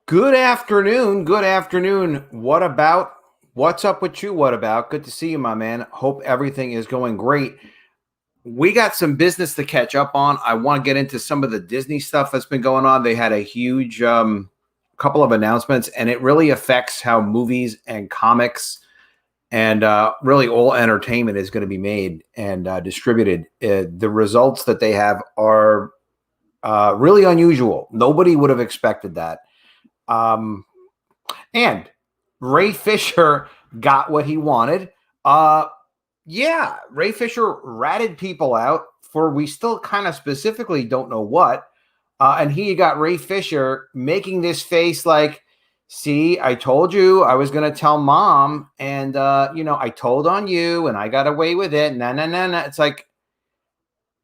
Good afternoon. Good afternoon. What about? What's up with you? What about? Good to see you, my man. Hope everything is going great. We got some business to catch up on. I want to get into some of the Disney stuff that's been going on. They had a huge couple of announcements, and it really affects how movies and comics and really all entertainment is going to be made and distributed. The results that they have are really unusual. Nobody would have expected that. And Ray Fisher got what he wanted. Yeah, Ray Fisher ratted people out for we still kind of specifically don't know what. And he got Ray Fisher making this face like, see, I told you I was going to tell mom. And, I told on you and I got away with it. Nah. It's like,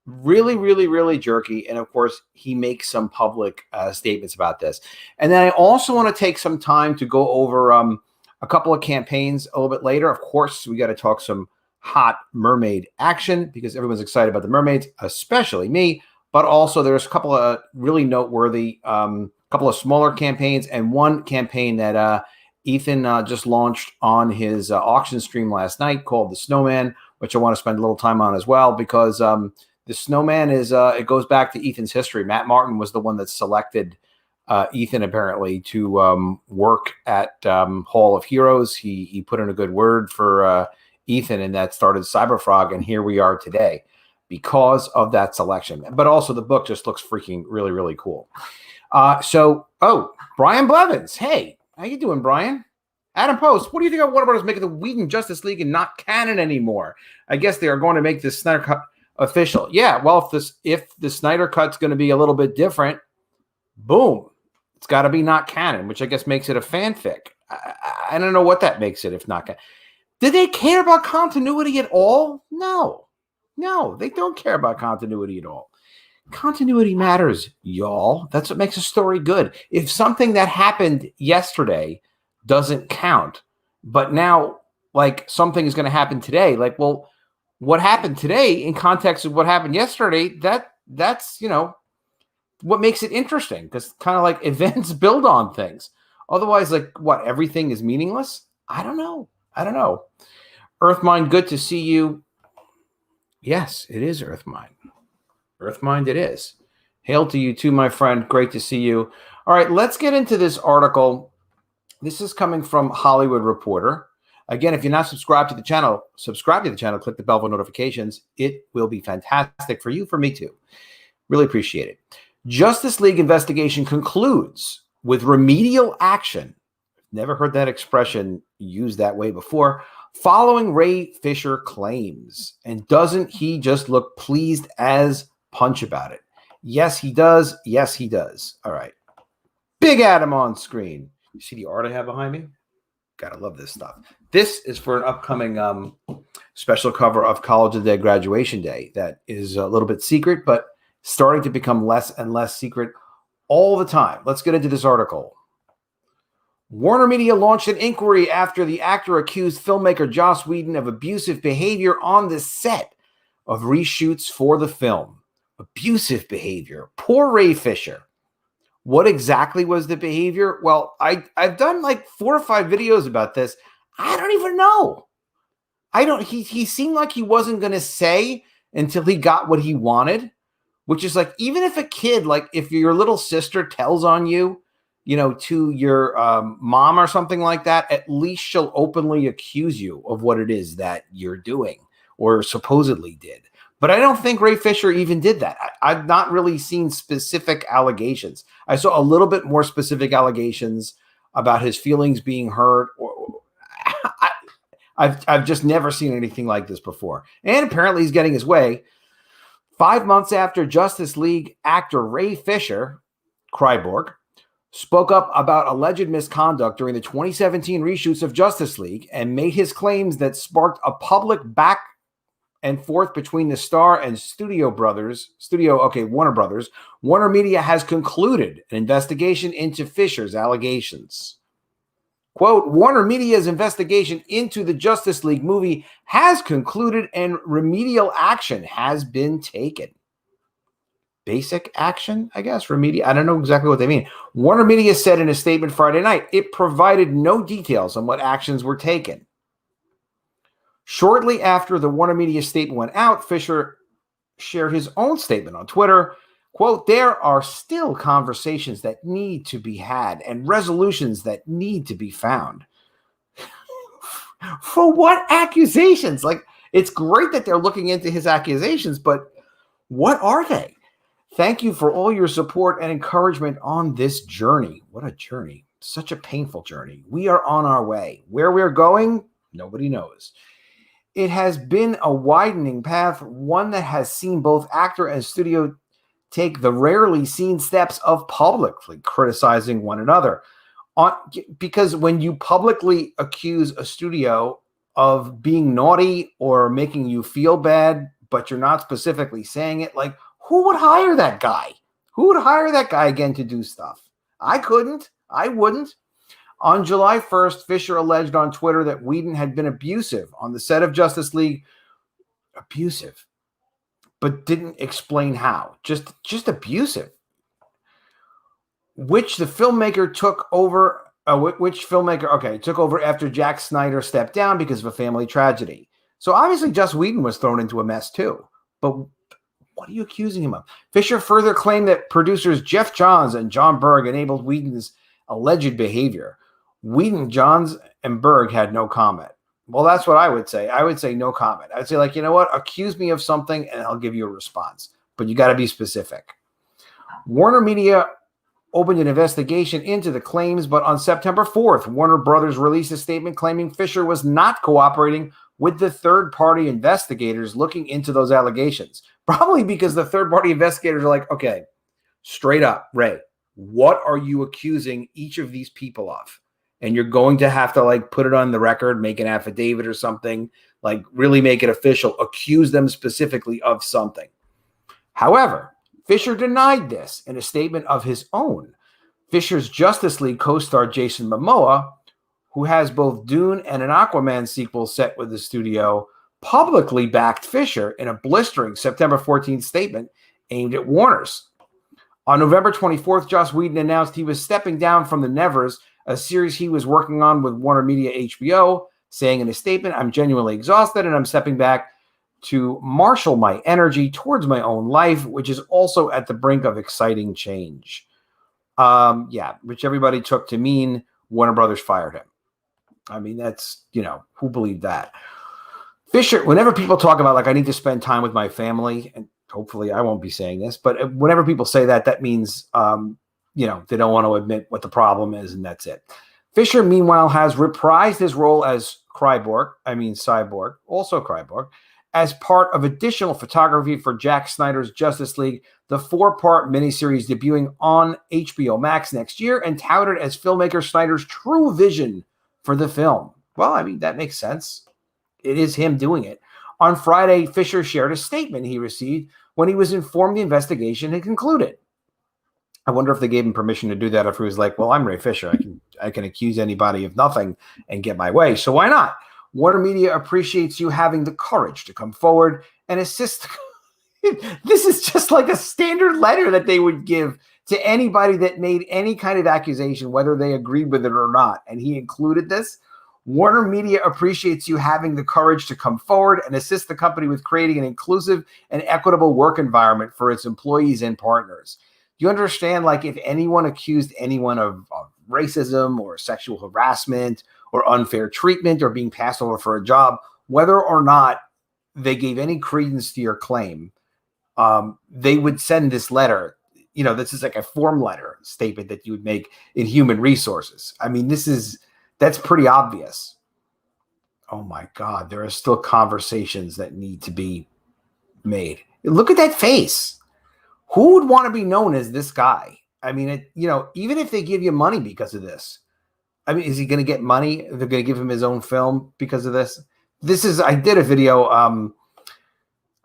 really, really, really jerky. And of course, he makes some public statements about this. And then I also want to take some time to go over a couple of campaigns a little bit later. Of course, we got to talk some hot mermaid action because everyone's excited about the mermaids, especially me. But also there's a couple of really noteworthy, couple of smaller campaigns and one campaign that Ethan just launched on his auction stream last night called The Snowman, which I want to spend a little time on as well because the Snowman is, it goes back to Ethan's history. Matt Martin was the one that selected Ethan apparently to work at Hall of Heroes. He put in a good word for Ethan, and that started Cyberfrog, and here we are today because of that selection. But also the book just looks freaking really, really cool. Brian Blevins. Hey, how you doing, Brian? Adam Post, what do you think of Warner Brothers making the Whedon Justice League and not canon anymore? I guess they are going to make this Snyder Cut official. Yeah, well, if the Snyder Cut's going to be a little bit different, boom, it's got to be not canon, which I guess makes it a fanfic. I don't know what that makes it if not canon. Did they care about continuity at all? No, they don't care about continuity at all. Continuity matters, y'all. That's what makes a story good. If something that happened yesterday doesn't count, but now like something is going to happen today, like, well, what happened today in context of what happened yesterday, that's what makes it interesting, because kind of like events build on things. Otherwise, like what, everything is meaningless? I don't know. Earthmind, good to see you. Yes, it is Earthmind. Earthmind it is. Hail to you too, my friend. Great to see you. All right, let's get into this article. This is coming from Hollywood Reporter. Again, if you're not subscribed to the channel, subscribe to the channel, click the bell for notifications. It will be fantastic for you, for me too. Really appreciate it. Justice League investigation concludes with remedial action. Never heard that expression used that way before. Following Ray Fisher claims. And doesn't he just look pleased as punch about it? Yes, he does. Yes, he does. All right. Big Adam on screen. You see the art I have behind me? Gotta love this stuff. This is for an upcoming special cover of College of the Dead Graduation Day that is a little bit secret, but starting to become less and less secret all the time. Let's get into this article. Warner Media launched an inquiry after the actor accused filmmaker Joss Whedon of abusive behavior on the set of reshoots for the film. Abusive behavior. Poor Ray Fisher. What exactly was the behavior? Well, I've done like 4 or 5 videos about this. I don't even know. He seemed like he wasn't going to say until he got what he wanted, which is like, even if a kid, like if your little sister tells on you, to your mom or something like that, at least she'll openly accuse you of what it is that you're doing or supposedly did. But I don't think Ray Fisher even did that. I've not really seen specific allegations. I saw a little bit more specific allegations about his feelings being hurt. I've just never seen anything like this before. And apparently he's getting his way. 5 months after Justice League actor Ray Fisher, Kryborg, spoke up about alleged misconduct during the 2017 reshoots of Justice League and made his claims that sparked a public back and forth between the star and Warner Brothers. Warner Media has concluded an investigation into Fisher's allegations. Quote, Warner Media's investigation into the Justice League movie has concluded and remedial action has been taken. basic action, I guess, remedial. I don't know exactly what they mean. Warner Media said in a statement Friday night, it provided no details on what actions were taken. Shortly after the Warner Media statement went out, Fisher shared his own statement on Twitter. Quote, there are still conversations that need to be had and resolutions that need to be found. For what accusations? Like, it's great that they're looking into his accusations, but what are they? Thank you for all your support and encouragement on this journey. What a journey. Such a painful journey. We are on our way. Where we're going, nobody knows. It has been a widening path, one that has seen both actor and studio take the rarely seen steps of publicly criticizing one another. Because when you publicly accuse a studio of being naughty or making you feel bad, but you're not specifically saying it, like, who would hire that guy? Who would hire that guy again to do stuff? I couldn't. I wouldn't. On July 1st, Fisher alleged on Twitter that Whedon had been abusive on the set of Justice League. Abusive. But didn't explain how. Just abusive. Which the filmmaker took over. Took over after Jack Snyder stepped down because of a family tragedy. So obviously Joss Whedon was thrown into a mess too. But what are you accusing him of? Fisher further claimed that producers Jeff Johns and John Berg enabled Whedon's alleged behavior. Whedon, Johns, and Berg had no comment. Well, that's what I would say. I would say no comment. I'd say, like, you know what? Accuse me of something and I'll give you a response. But you got to be specific. Warner Media opened an investigation into the claims, but on September 4th, Warner Brothers released a statement claiming Fisher was not cooperating with the third-party investigators looking into those allegations. Probably because the third-party investigators are like, okay, straight up, Ray, what are you accusing each of these people of? And you're going to have to, like, put it on the record, make an affidavit or something, like really make it official, accuse them specifically of something. However, Fisher denied this in a statement of his own. Fisher's Justice League co-star Jason Momoa, who has both Dune and an Aquaman sequel set with the studio, publicly backed Fisher in a blistering September 14th statement aimed at Warner's. On November 24th, Joss Whedon announced he was stepping down from The Nevers, a series he was working on with Warner Media HBO, saying in a statement, I'm genuinely exhausted and I'm stepping back to marshal my energy towards my own life, which is also at the brink of exciting change. Which everybody took to mean Warner Brothers fired him. I mean, that's, who believed that? Fisher, whenever people talk about, like, I need to spend time with my family, and hopefully I won't be saying this, but whenever people say that, that means, they don't want to admit what the problem is, and that's it. Fisher, meanwhile, has reprised his role as Cyborg, also Cyborg, as part of additional photography for Jack Snyder's Justice League, the 4-part miniseries debuting on HBO Max next year and touted as filmmaker Snyder's true vision for the film. Well, I mean, that makes sense. It is him doing it. On Friday, Fisher shared a statement he received when he was informed the investigation had concluded. I wonder if they gave him permission to do that, if he was like, well, I'm Ray Fisher. I can accuse anybody of nothing and get my way. So why not? Warner Media appreciates you having the courage to come forward and assist. This is just like a standard letter that they would give to anybody that made any kind of accusation, whether they agreed with it or not. And he included this. Warner Media appreciates you having the courage to come forward and assist the company with creating an inclusive and equitable work environment for its employees and partners. You understand, like, if anyone accused anyone of racism or sexual harassment or unfair treatment or being passed over for a job, whether or not they gave any credence to your claim, they would send this letter. This is like a form letter statement that you would make in human resources. I mean, that's pretty obvious. Oh my God, there are still conversations that need to be made. Look at that face. Who would want to be known as this guy? I mean, even if they give you money because of this, I mean, is he going to get money? They're going to give him his own film because of this. I did a video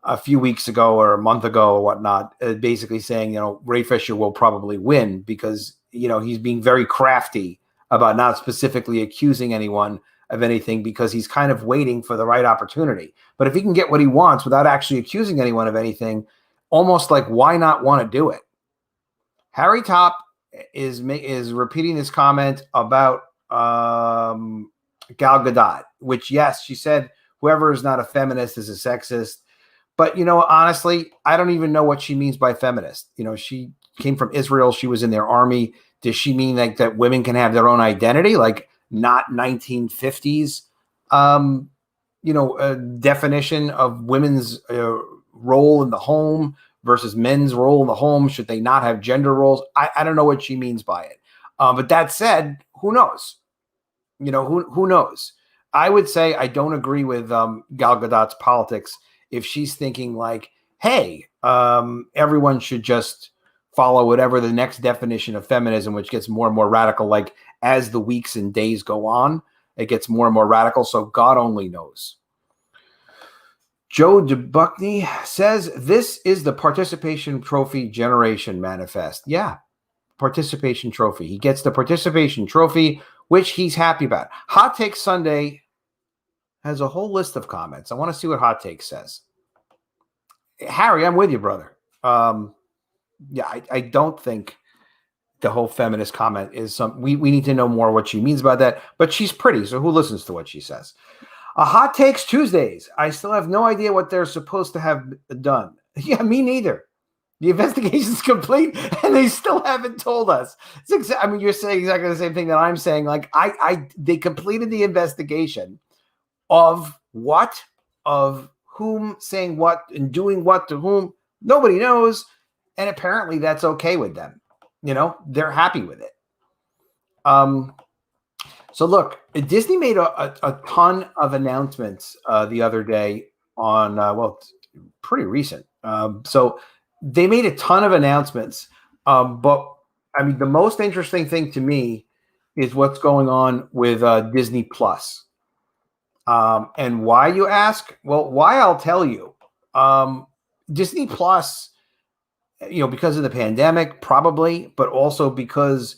a few weeks ago or a month ago or whatnot, basically saying, Ray Fisher will probably win because, he's being very crafty about not specifically accusing anyone of anything because he's kind of waiting for the right opportunity. But if he can get what he wants without actually accusing anyone of anything, almost like, why not want to do it? Harry Top is repeating this comment about Gal Gadot, which, yes, she said whoever is not a feminist is a sexist. But, honestly, I don't even know what she means by feminist. She came from Israel. She was in their army. Does she mean like that women can have their own identity, like not 1950s, definition of women's role in the home versus men's role in the home? Should they not have gender roles? I don't know what she means by it. But that said, who knows? Who knows? I would say I don't agree with Gal Gadot's politics if she's thinking like, hey, everyone should just follow whatever the next definition of feminism, which gets more and more radical. Like as the weeks and days go on, it gets more and more radical. So God only knows. Joe DeBuckney says, this is the participation trophy generation manifest. Yeah, participation trophy. He gets the participation trophy, which he's happy about. Hot Take Sunday has a whole list of comments. I want to see what Hot Take says. Harry, I'm with you, brother. I don't think the whole feminist comment is some. We need to know more what she means by that. But she's pretty, so who listens to what she says? Hot Takes Tuesdays. I still have no idea what they're supposed to have done. Yeah, me neither. The investigation's complete, and they still haven't told us. You're saying exactly the same thing that I'm saying. Like, they completed the investigation of what, of whom, saying what, and doing what to whom. Nobody knows, and apparently that's okay with them. They're happy with it. So look, Disney made a ton of announcements the other day on, it's pretty recent. So they made a ton of announcements. But the most interesting thing to me is what's going on with Disney Plus. And why, you ask? Well, why, I'll tell you. Disney Plus, because of the pandemic, probably, but also because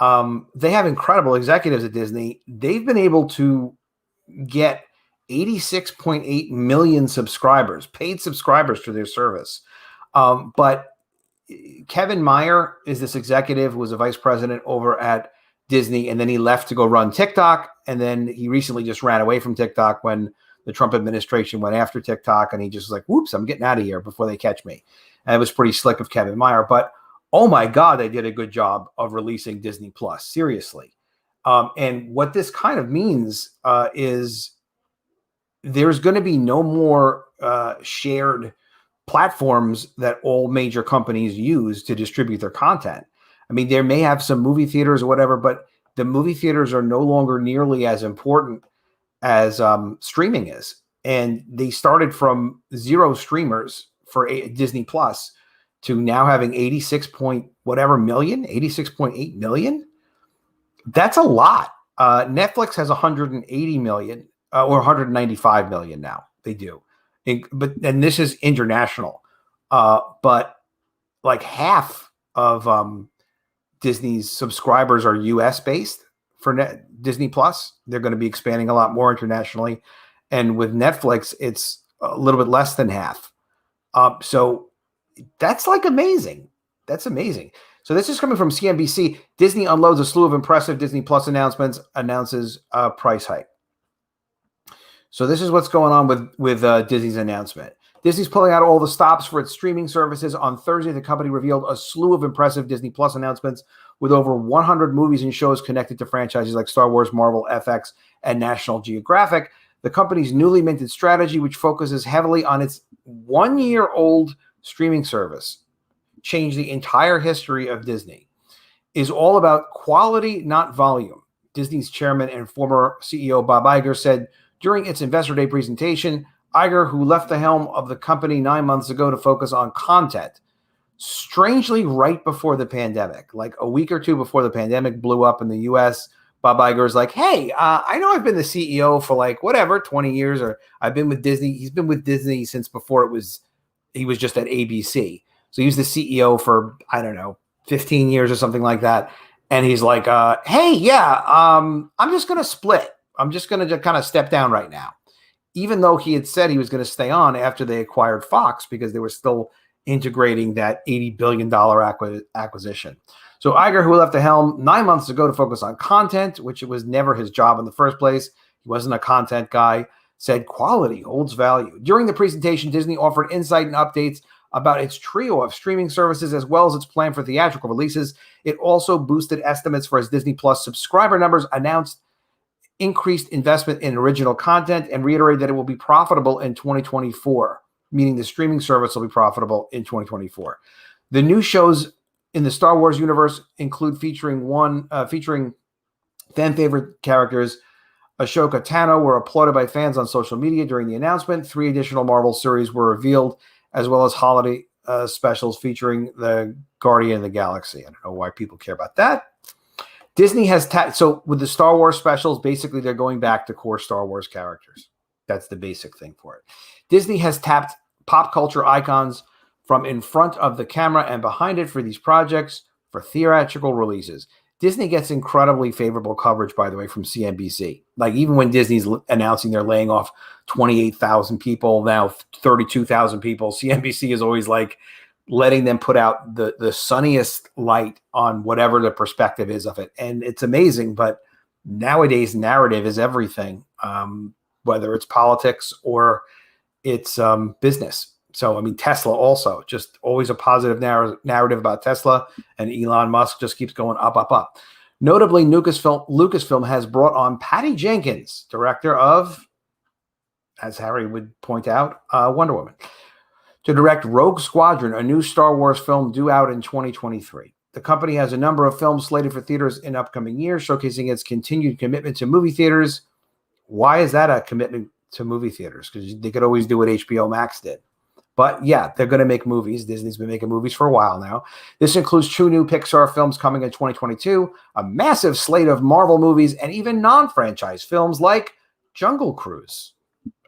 they have incredible executives at Disney. They've been able to get 86.8 million subscribers, paid subscribers to their service. But Kevin Mayer is this executive who was a vice president over at Disney, and then he left to go run TikTok. And then he recently just ran away from TikTok when the Trump administration went after TikTok, and he just was like, whoops, I'm getting out of here before they catch me. And it was pretty slick of Kevin Mayer. But oh my God, they did a good job of releasing Disney Plus. Seriously. And what this kind of means is there's going to be no more shared platforms that all major companies use to distribute their content. There may have some movie theaters or whatever, but the movie theaters are no longer nearly as important as streaming is. And they started from 0 streamers for Disney Plus to now having 86.8 million. That's a lot. Netflix has 180 million or 195 million now. They do. And this is international. But like half of Disney's subscribers are US based for Disney Plus. They're going to be expanding a lot more internationally. And with Netflix, it's a little bit less than half. So that's like amazing. That's amazing. So this is coming from CNBC. Disney unloads a slew of impressive Disney Plus announcements, announces a price hike. So this is what's going on with Disney's announcement. Disney's pulling out all the stops for its streaming services. On Thursday, the company revealed a slew of impressive Disney Plus announcements with over 100 movies and shows connected to franchises like Star Wars, Marvel, FX, and National Geographic. The company's newly minted strategy, which focuses heavily on its 1-year-old streaming service, changed the entire history of Disney, is all about quality, not volume. Disney's chairman and former CEO Bob Iger said during its Investor Day presentation. Iger, who left the helm of the company 9 months ago to focus on content, strangely right before the pandemic, like a week or two before the pandemic blew up in the U.S., Bob Iger is like, hey, I know I've been the CEO for 20 years, or I've been with Disney. He's been with Disney since before he was just at ABC. So he was the CEO for, 15 years or something like that. And he's like, hey, yeah, I'm just going to split. I'm just going to kind of step down right now. Even though he had said he was going to stay on after they acquired Fox because they were still integrating that $80 billion acquisition. So Iger, who left the helm 9 months ago to focus on content, which it was never his job in the first place, he wasn't a content guy, said quality holds value. During the presentation, Disney offered insight and updates about its trio of streaming services as well as its plan for theatrical releases. It also boosted estimates for its Disney Plus subscriber numbers, announced increased investment in original content, and reiterated that it will be profitable in 2024, meaning the streaming service will be profitable in 2024. The new shows in the Star Wars universe include featuring fan favorite characters. Ahsoka Tano were applauded by fans on social media during the announcement. 3 additional Marvel series were revealed, as well as holiday specials featuring the Guardian of the Galaxy. I don't know why people care about that. Disney has so with the Star Wars specials, basically they're going back to core Star Wars characters. That's the basic thing for it. Disney has tapped pop culture icons from in front of the camera and behind it for these projects for theatrical releases. Disney gets incredibly favorable coverage, by the way, from CNBC. Like even when Disney's announcing they're laying off 28,000 people, now 32,000 people, CNBC is always like letting them put out the sunniest light on whatever the perspective is of it. And it's amazing, but nowadays narrative is everything, whether it's politics or it's business. So, I mean, Tesla also, just always a positive narrative about Tesla, and Elon Musk just keeps going up, up, up. Notably, Lucasfilm has brought on Patty Jenkins, director of, as Harry would point out, Wonder Woman, to direct Rogue Squadron, a new Star Wars film due out in 2023. The company has a number of films slated for theaters in upcoming years, showcasing its continued commitment to movie theaters. Why is that a commitment to movie theaters? Because they could always do what HBO Max did. But yeah, they're going to make movies. Disney's been making movies for a while now. This includes 2 new Pixar films coming in 2022, a massive slate of Marvel movies, and even non-franchise films like Jungle Cruise.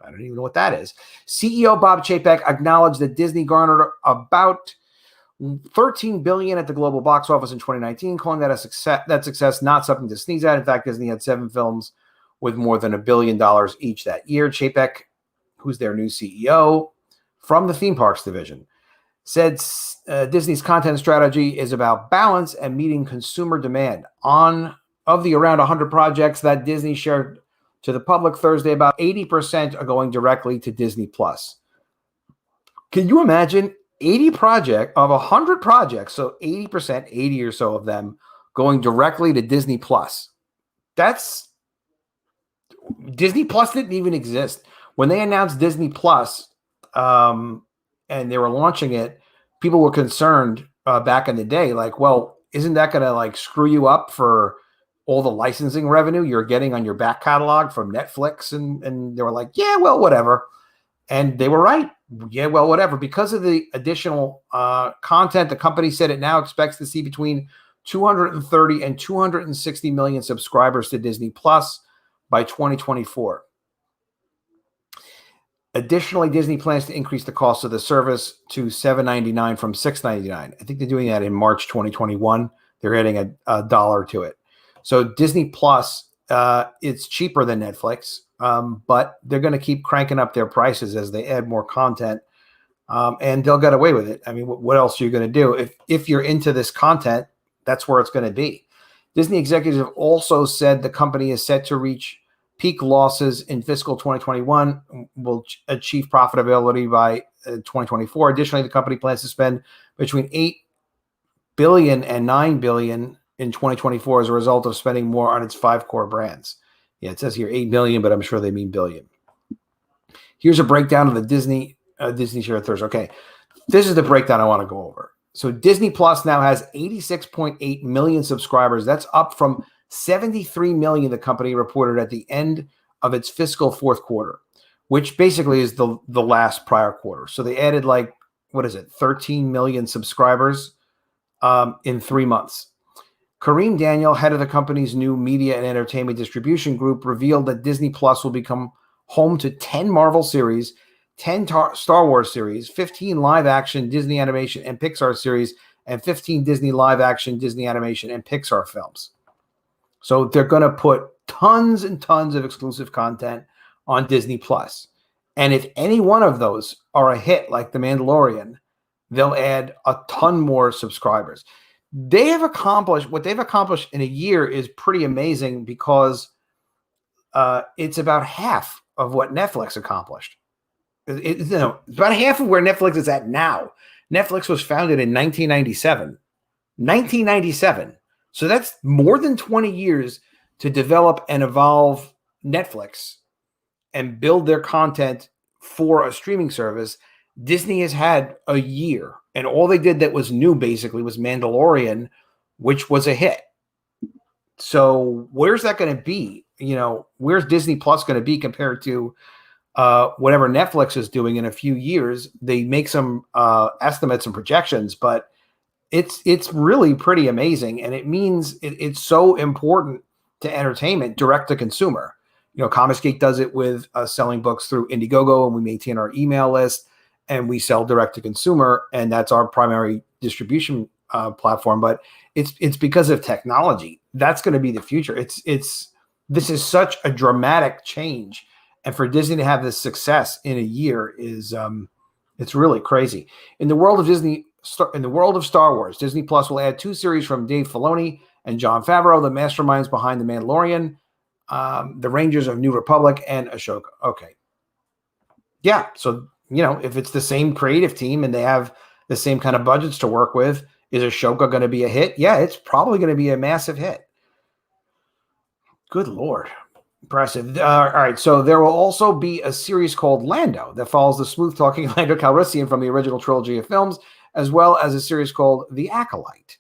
I don't even know what that is. CEO Bob Chapek acknowledged that Disney garnered about $13 billion at the global box office in 2019, calling that success not something to sneeze at. In fact, Disney had 7 films with more than $1 billion each that year. Chapek, who's their new CEO, from the theme parks division, said Disney's content strategy is about balance and meeting consumer demand. Of the around 100 projects that Disney shared to the public Thursday, about 80% are going directly to Disney Plus. Can you imagine 100 projects, so 80%, 80 or so of them going directly to Disney Plus? Disney Plus didn't even exist. When they announced Disney Plus, and they were launching it, people were concerned back in the day, like, well, isn't that going to like screw you up for all the licensing revenue you're getting on your back catalog from Netflix? And they were like, yeah, well, whatever. And they were right. Yeah, well, whatever. Because of the additional content, the company said it now expects to see between 230 and 260 million subscribers to Disney Plus by 2024. Additionally, Disney plans to increase the cost of the service to $7.99 from $6.99. I think they're doing that in March 2021. They're adding a dollar to it. So Disney Plus, it's cheaper than Netflix, but they're going to keep cranking up their prices as they add more content, and they'll get away with it. I mean, what else are you going to do? If you're into this content, that's where it's going to be. Disney executives have also said the company is set to reach peak losses in fiscal 2021, will achieve profitability by 2024. Additionally, the company plans to spend between $8 billion and $9 billion in 2024 as a result of spending more on its 5 core brands. Yeah, it says here 8 million, but I'm sure they mean billion. Here's a breakdown of the Disney share Thursday. Okay, this is the breakdown I want to go over. So Disney Plus now has 86.8 million subscribers. That's up from 73 million the company reported at the end of its fiscal fourth quarter, which basically is the last prior quarter. So they added 13 million subscribers in 3 months. Kareem Daniel, head of the company's new media and entertainment distribution group, revealed that Disney Plus will become home to 10 Marvel series, 10 Star Wars series, 15 live-action Disney animation and Pixar series, and 15 Disney live-action Disney animation and Pixar films. So they're going to put tons and tons of exclusive content on Disney Plus. And if any one of those are a hit, like The Mandalorian, they'll add a ton more subscribers. They have accomplished what they've accomplished in a year is pretty amazing because it's about half of what Netflix accomplished. It's about half of where Netflix is at now. Netflix was founded in 1997. 1997. So that's more than 20 years to develop and evolve Netflix and build their content for a streaming service. Disney has had a year, and all they did that was new basically was Mandalorian, which was a hit. So where's that going to be? Where's Disney Plus going to be compared to whatever Netflix is doing in a few years? They make some estimates and projections, but it's really pretty amazing, and it means it's so important to entertainment, direct to consumer. COMICSGATE does it with selling books through Indiegogo, and we maintain our email list, and we sell direct to consumer, and that's our primary distribution platform. But it's because of technology. That's going to be the future. This is such a dramatic change, and for Disney to have this success in a year is it's really crazy. In the world of Star Wars, Disney Plus will add 2 series from Dave Filoni and Jon Favreau, the masterminds behind The Mandalorian, The Rangers of New Republic, and Ahsoka. Okay. Yeah, so, if it's the same creative team and they have the same kind of budgets to work with, is Ahsoka going to be a hit? Yeah, it's probably going to be a massive hit. Good Lord. Impressive. All right, so there will also be a series called Lando that follows the smooth-talking Lando Calrissian from the original trilogy of films, as well as a series called The Acolyte.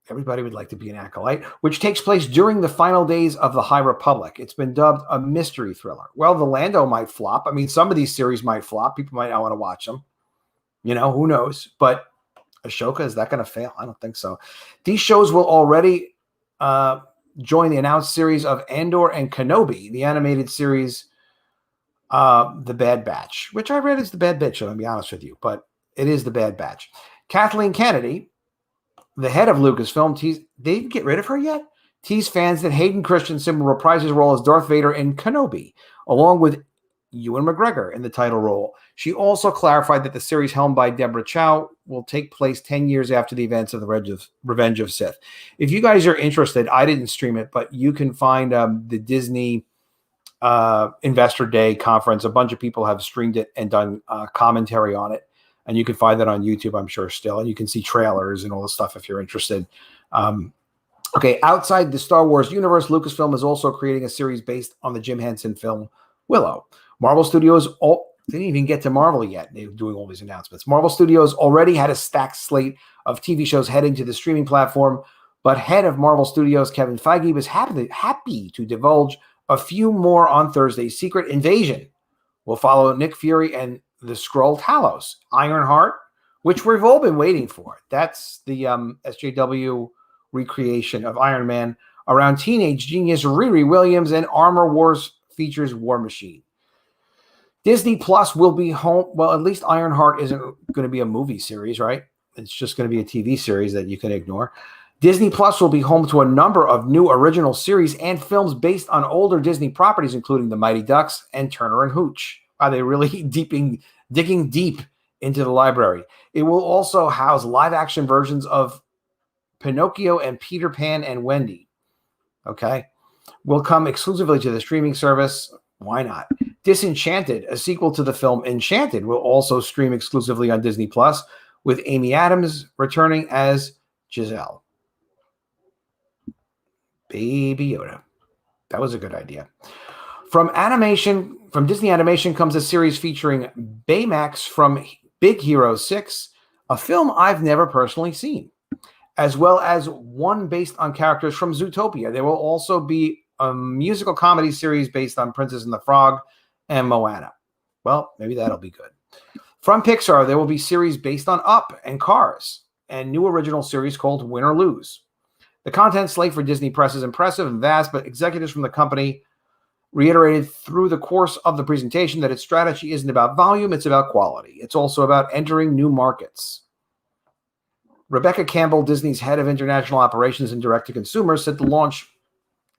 Everybody would like to be an acolyte, which takes place during the final days of the High Republic. It's been dubbed a mystery thriller. Well, the Lando might flop. I mean, some of these series might flop. People might not want to watch them. Who knows? But Ahsoka, is that going to fail? I don't think so. These shows will already join the announced series of Andor and Kenobi, the animated series, The Bad Batch, which I read is The Bad Batch, I'll be honest with you, but it is The Bad Batch. Kathleen Kennedy, the head of Lucasfilm, they didn't get rid of her yet? Teased fans that Hayden Christensen will reprise his role as Darth Vader in Kenobi, along with Ewan McGregor in the title role. She also clarified that the series helmed by Deborah Chow will take place 10 years after the events of the Revenge of Sith. If you guys are interested, I didn't stream it, but you can find the Disney Investor Day conference. A bunch of people have streamed it and done commentary on it. And you can find that on YouTube, I'm sure, still. And you can see trailers and all the stuff if you're interested. Okay, outside the Star Wars universe, Lucasfilm is also creating a series based on the Jim Henson film Willow. Marvel Studios didn't even get to Marvel yet. They're doing all these announcements. Marvel Studios already had a stacked slate of TV shows heading to the streaming platform, but head of Marvel Studios, Kevin Feige, was happy to divulge a few more on Thursday. Secret Invasion will follow Nick Fury and the Skrull Talos. Ironheart, which we've all been waiting for. That's the SJW recreation of Iron Man around teenage genius Riri Williams, and Armor Wars features War Machine. Disney Plus will be home. Well, at least Ironheart isn't going to be a movie series, right? It's just going to be a TV series that you can ignore. Disney Plus will be home to a number of new original series and films based on older Disney properties, including The Mighty Ducks and Turner and Hooch. Are they really digging deep into the library? It will also house live-action versions of Pinocchio and Peter Pan and Wendy. Okay. Will come exclusively to the streaming service. Why not? Disenchanted, a sequel to the film Enchanted, will also stream exclusively on Disney Plus, with Amy Adams returning as Giselle. Baby Yoda. That was a good idea. From Disney Animation comes a series featuring Baymax from Big Hero 6, a film I've never personally seen, as well as one based on characters from Zootopia. There will also be a musical comedy series based on Princess and the Frog and Moana. Well, maybe that'll be good. From Pixar, there will be series based on Up and Cars, and new original series called Win or Lose. The content slate for Disney Press is impressive and vast, but executives from the company reiterated through the course of the presentation that its strategy isn't about volume, it's about quality. It's also about entering new markets. Rebecca Campbell, Disney's head of international operations and direct-to-consumer, said the launch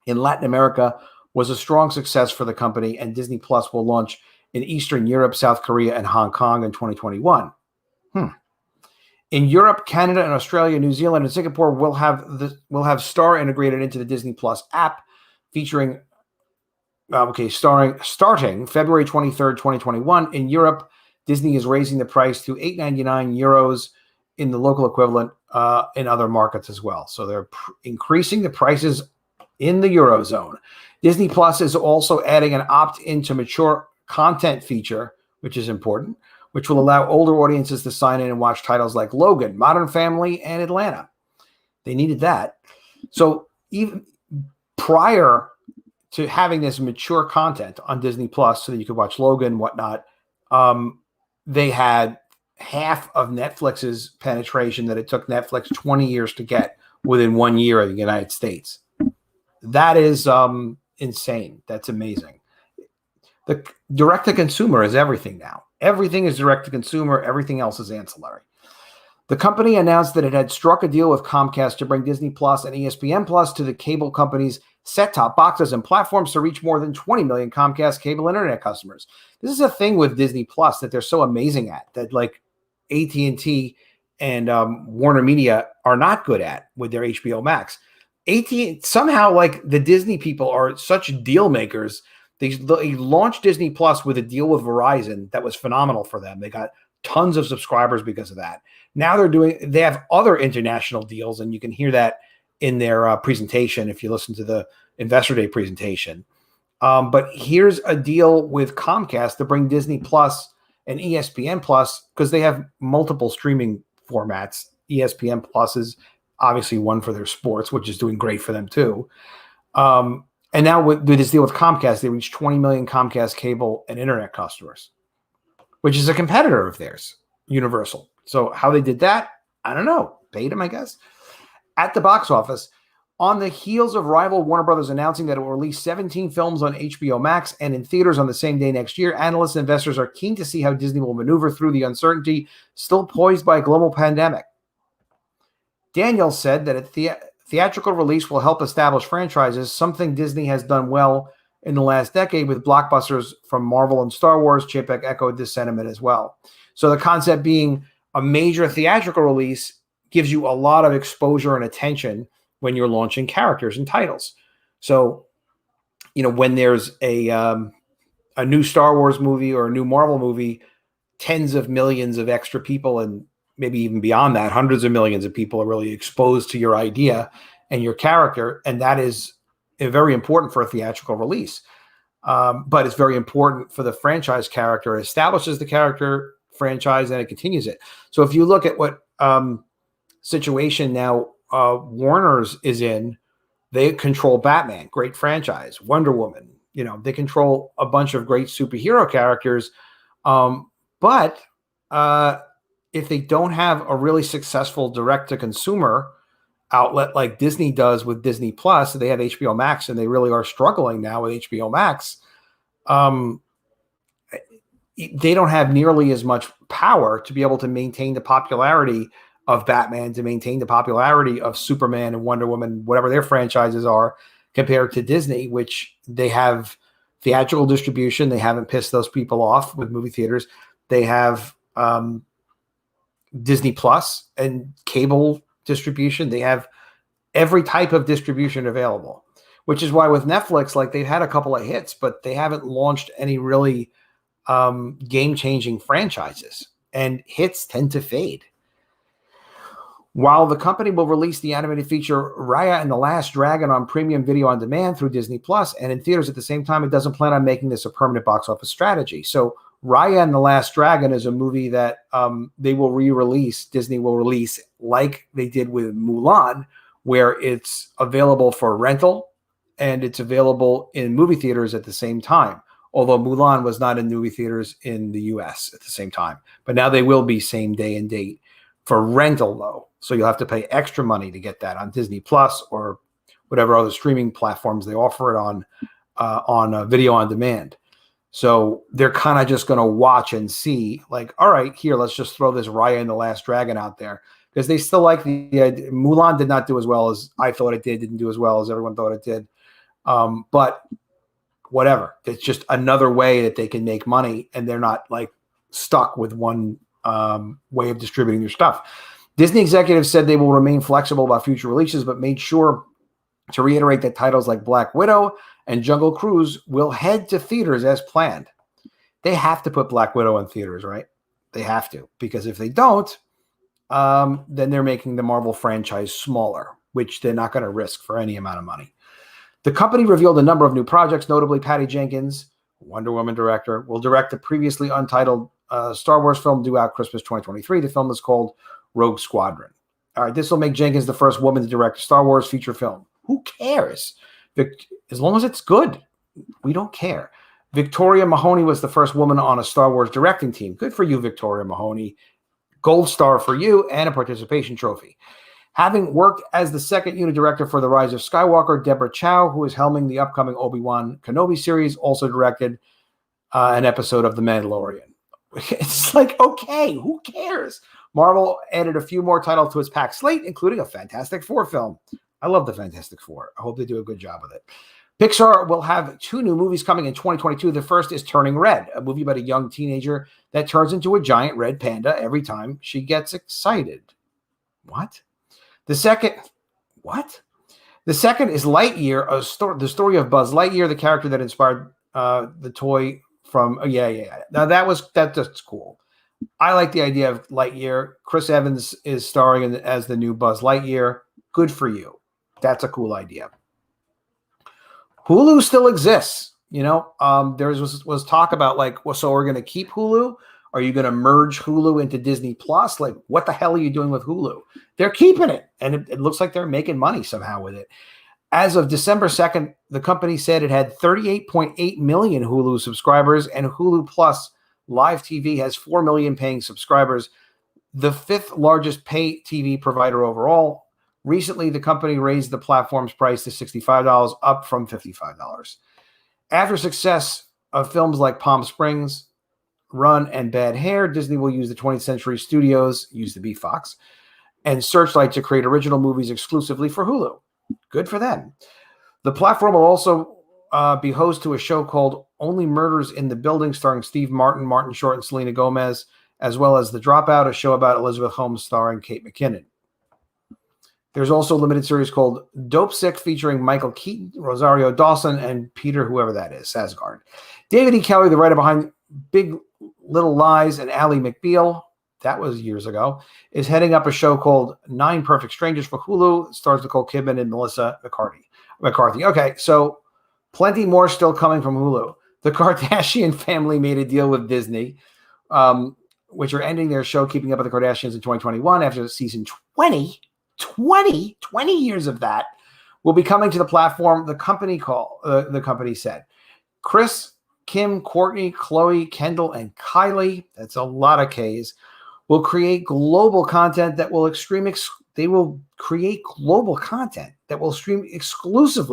in Latin America was a strong success for the company, and Disney Plus will launch in Eastern Europe, South Korea, and Hong Kong in 2021. In Europe, Canada, and Australia, New Zealand, and Singapore will have Star integrated into the Disney Plus app, featuring starting February 23rd, 2021. In Europe, Disney is raising the price to €8.99 in the local equivalent in other markets as well. So they're increasing the prices in the Eurozone. Disney Plus is also adding an opt-in to mature content feature, which is important, which will allow older audiences to sign in and watch titles like Logan, Modern Family, and Atlanta. They needed that. So even prior to having this mature content on Disney Plus so that you could watch Logan, whatnot, they had half of Netflix's penetration that it took Netflix 20 years to get within 1 year in the United States. That is insane. That's amazing. The direct-to-consumer is everything now. Everything is direct-to-consumer. Everything else is ancillary. The company announced that it had struck a deal with Comcast to bring Disney Plus and ESPN Plus to the cable company's set-top boxes and platforms to reach more than 20 million Comcast cable internet customers. This is a thing with Disney Plus that they're so amazing at, that like AT&T and Warner Media are not good at with their HBO Max. Somehow, like, the Disney people are such deal makers. They launched Disney Plus with a deal with Verizon that was phenomenal for them. They got tons of subscribers because of that. Now they have other international deals, and you can hear that in their presentation if you listen to the Investor Day presentation. But here's a deal with Comcast to bring Disney Plus and ESPN Plus, because they have multiple streaming formats. ESPN Plus is obviously one for their sports, which is doing great for them too. And now with this deal with Comcast, they reached 20 million Comcast cable and internet customers, which is a competitor of theirs, Universal. So how they did that, I don't know. Paid them, I guess. At the box office, on the heels of rival Warner Brothers announcing that it will release 17 films on HBO Max and in theaters on the same day next year, analysts and investors are keen to see how Disney will maneuver through the uncertainty still poised by a global pandemic. Daniel said that a theatrical release will help establish franchises, something Disney has done well in the last decade with blockbusters from Marvel and Star Wars. Chapek echoed this sentiment as well. So the concept being a major theatrical release gives you a lot of exposure and attention when you're launching characters and titles. So, when there's a new Star Wars movie or a new Marvel movie, tens of millions of extra people, and maybe even beyond that, hundreds of millions of people are really exposed to your idea and your character. And that is very important for a theatrical release. But it's very important for the franchise character. It establishes the character franchise and it continues it. So if you look at what situation now Warner's is in, they control Batman, great franchise, Wonder Woman, they control a bunch of great superhero characters. But if they don't have a really successful direct-to-consumer outlet like Disney does with Disney Plus, they have HBO Max, and they really are struggling now with HBO Max. They don't have nearly as much power to be able to maintain the popularity of Batman, to maintain the popularity of Superman and Wonder Woman, whatever their franchises are, compared to Disney, which they have theatrical distribution. They haven't pissed those people off with movie theaters. They have Disney Plus and cable distribution. They have every type of distribution available, which is why with Netflix, like, they've had a couple of hits, but they haven't launched any really game-changing franchises, and hits tend to fade. While the company will release the animated feature Raya and the Last Dragon on premium video on demand through Disney Plus and in theaters at the same time, it doesn't plan on making this a permanent box office strategy. So Raya and the Last Dragon is a movie that they will re-release, Disney will release, like they did with Mulan, where it's available for rental and it's available in movie theaters at the same time. Although Mulan was not in movie theaters in the US at the same time. But now they will be same day and date for rental, though. So you'll have to pay extra money to get that on Disney Plus or whatever other streaming platforms they offer it on video on demand. So they're kind of just going to watch and see, like, all right, here, let's just throw this Raya and the Last Dragon out there, because they still like the Mulan did not do as well as I thought it did, didn't do as well as everyone thought it did. But whatever, it's just another way that they can make money, and they're not like stuck with one way of distributing their stuff. Disney executives said they will remain flexible about future releases, but made sure to reiterate that titles like Black Widow and Jungle Cruise will head to theaters as planned. They have to put Black Widow in theaters, right? They have to, because if they don't, then they're making the Marvel franchise smaller, which they're not going to risk for any amount of money. The company revealed a number of new projects, notably Patty Jenkins, Wonder Woman director, will direct the previously untitled Star Wars film due out Christmas 2023. The film is called Rogue Squadron. All right, this will make Jenkins the first woman to direct a Star Wars feature film. Who cares? As long as it's good, we don't care. Victoria Mahoney was the first woman on a Star Wars directing team. Good for you, Victoria Mahoney. Gold star for you and a participation trophy. Having worked as the second unit director for The Rise of Skywalker, Deborah Chow, who is helming the upcoming Obi-Wan Kenobi series, also directed an episode of The Mandalorian. It's like, okay, who cares? Marvel added a few more titles to its packed slate, including a Fantastic Four film. I love the Fantastic Four. I hope they do a good job with it. Pixar will have 2 new movies coming in 2022. The first is Turning Red, a movie about a young teenager that turns into a giant red panda every time she gets excited. What? The second is Lightyear, the story of Buzz Lightyear, the character that inspired the toy from. Now that's cool. I like the idea of Lightyear. Chris Evans is starring as the new Buzz Lightyear. Good for you. That's a cool idea. Hulu still exists. There was talk about like, well, so we're going to keep Hulu. Are you going to merge Hulu into Disney Plus? Like, what the hell are you doing with Hulu? They're keeping it, and it looks like they're making money somehow with it. As of December 2nd, the company said it had 38.8 million Hulu subscribers, and Hulu Plus Live TV has 4 million paying subscribers, the 5th largest pay TV provider overall. Recently, the company raised the platform's price to $65, up from $55. After success of films like Palm Springs, Run, and Bad Hair, Disney will use the 20th Century Studios, used to be Fox, and Searchlight to create original movies exclusively for Hulu. Good for them. The platform will also be host to a show called Only Murders in the Building, starring Steve Martin, Martin Short, and Selena Gomez, as well as The Dropout, a show about Elizabeth Holmes starring Kate McKinnon. There's also a limited series called Dope Sick featuring Michael Keaton, Rosario Dawson, and Peter, whoever that is, Sasgard. David E. Kelley, the writer behind Big Little Lies and Ally McBeal, that was years ago, is heading up a show called 9 Perfect Strangers for Hulu. It stars Nicole Kidman and Melissa McCarthy. Okay, so plenty more still coming from Hulu. The Kardashian family made a deal with Disney, which are ending their show Keeping Up with the Kardashians in 2021 after season 20 years of that will be coming to the platform. The company said Kris, Kim, Kourtney, Khloe, Kendall, and Kylie, that's a lot of K's, will create global content that will stream exclusively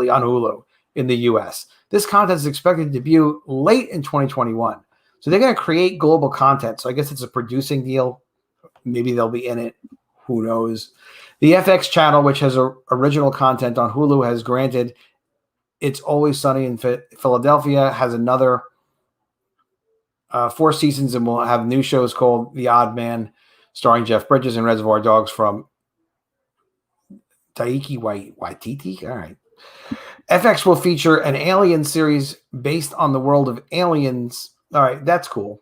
on Hulu in the US. This content is expected to debut late in 2021. So they're going to create global content. So I guess it's a producing deal. Maybe they'll be in it. Who knows? The FX channel, which has original content on Hulu, has granted It's Always Sunny in Philadelphia, has another 4 seasons, and will have new shows called The Odd Man, starring Jeff Bridges, and Reservoir Dogs from Taika Waititi. All right. FX will feature an Alien series based on the world of Aliens. All right, that's cool.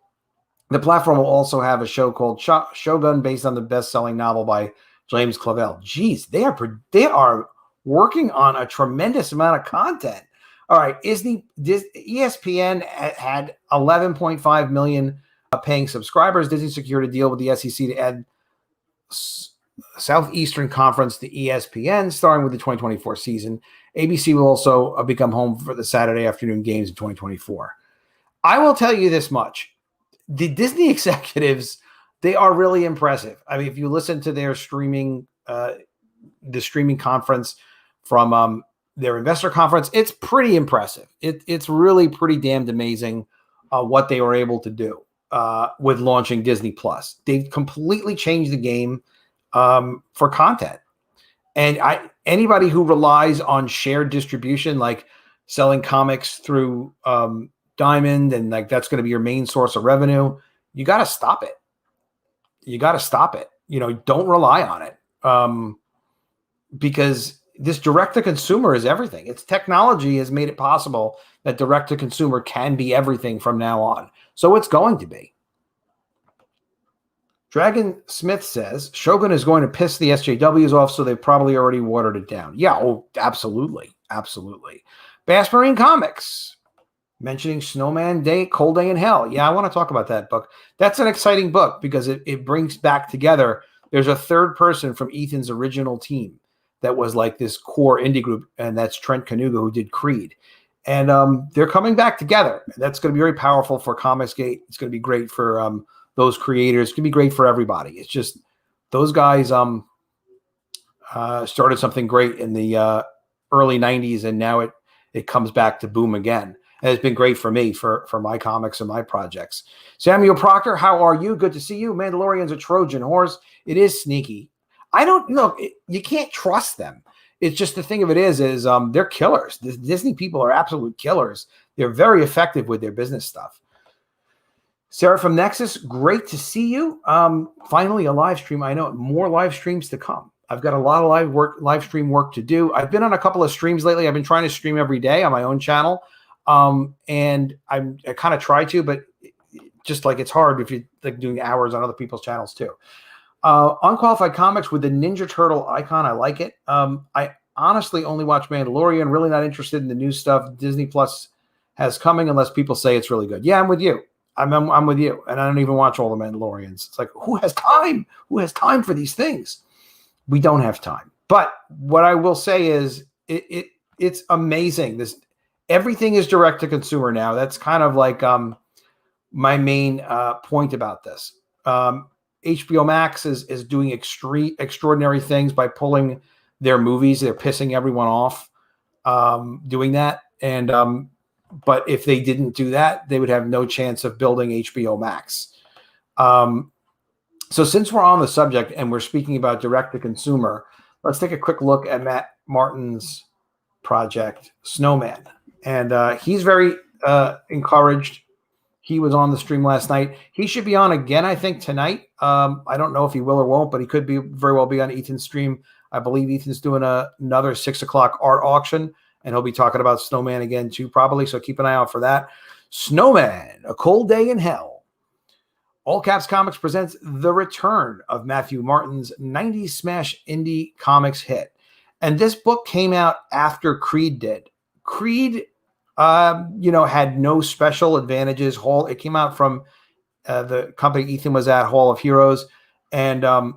The platform will also have a show called Shogun, based on the best-selling novel by James Clavell. Geez, they are working on a tremendous amount of content. All right, ESPN had 11.5 million paying subscribers. Disney secured a deal with the SEC to add Southeastern Conference to ESPN, starting with the 2024 season. ABC will also become home for the Saturday afternoon games in 2024. I will tell you this much. The Disney executives, they are really impressive. I mean, if you listen to their streaming conference from their investor conference, it's pretty impressive. It's really pretty damned amazing what they were able to do with launching Disney Plus. They've completely changed the game for content. And anybody who relies on shared distribution, like selling comics through Diamond, and like that's going to be your main source of revenue, you got to stop it. you got to stop it. Don't rely on it, because this direct-to-consumer is everything. It's technology has made it possible that direct-to-consumer can be everything from now on. So it's going to be. Dragon Smith says, Shogun is going to piss the SJWs off, so they've probably already watered it down. Yeah, oh, absolutely. Absolutely. Bass Marine Comics, mentioning Snowman Day, Cold Day in Hell. Yeah, I want to talk about that book. That's an exciting book because it brings back together. There's a third person from Ethan's original team that was like this core indie group, and that's Trent Kanuga, who did Creed. And they're coming back together. That's going to be very powerful for COMICSGATE. It's going to be great for those creators. It's going to be great for everybody. It's just those guys started something great in the early 90s, and now it comes back to boom again. And it's been great for me, for my comics and my projects. Samuel Proctor, how are you? Good to see you. Mandalorian's a Trojan horse. It is sneaky. I don't know. You can't trust them. It's just the thing of it is they're killers. The Disney people are absolute killers. They're very effective with their business stuff. Sarah from Nexus, great to see you. Finally, a live stream. I know more live streams to come. I've got a lot of live stream work to do. I've been on a couple of streams lately. I've been trying to stream every day on my own channel. And I kind of try to, but just like it's hard if you're like doing hours on other people's channels too. Unqualified Comics with the Ninja Turtle icon. I like it. I honestly only watch Mandalorian. Really not interested in the new stuff Disney Plus has coming unless people say it's really good. Yeah, I'm with you. I'm with you. And I don't even watch all the Mandalorians. It's like, who has time? Who has time for these things? We don't have time. But what I will say is it's amazing. Everything is direct to consumer now. That's kind of like my main point about this. HBO Max is doing extraordinary things by pulling their movies. They're pissing everyone off doing that. And but if they didn't do that, they would have no chance of building HBO Max. So since we're on the subject and we're speaking about direct to consumer, let's take a quick look at Matt Martin's project, Snowman. And he's very encouraged. He was on the stream last night. He should be on again, I think, tonight. I don't know if he will or won't, but he could very well be on Ethan's stream. I believe Ethan's doing another 6 o'clock art auction, and he'll be talking about Snowman again too, probably. So keep an eye out for that. Snowman, A Cold Day in Hell. All Caps Comics presents the return of Matthew Martin's 90s smash indie comics hit. And this book came out after Creed did. Creed had no special advantages. It came out from the company Ethan was at, Hall of Heroes, and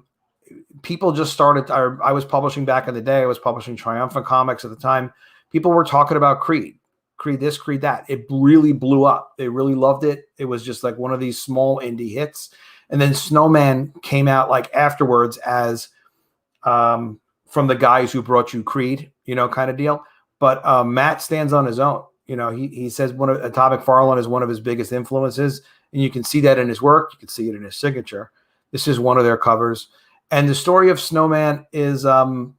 people just started. I was publishing back in the day. I was publishing Triumphant Comics at the time. People were talking about Creed this, Creed that. It really blew up. They really loved it. It was just like one of these small indie hits. And then Snowman came out like afterwards as from the guys who brought you Creed, kind of deal. But Matt stands on his own. He says Todd McFarlane is one of his biggest influences, and you can see that in his work. You can see it in his signature. This is one of their covers. And the story of Snowman is, okay,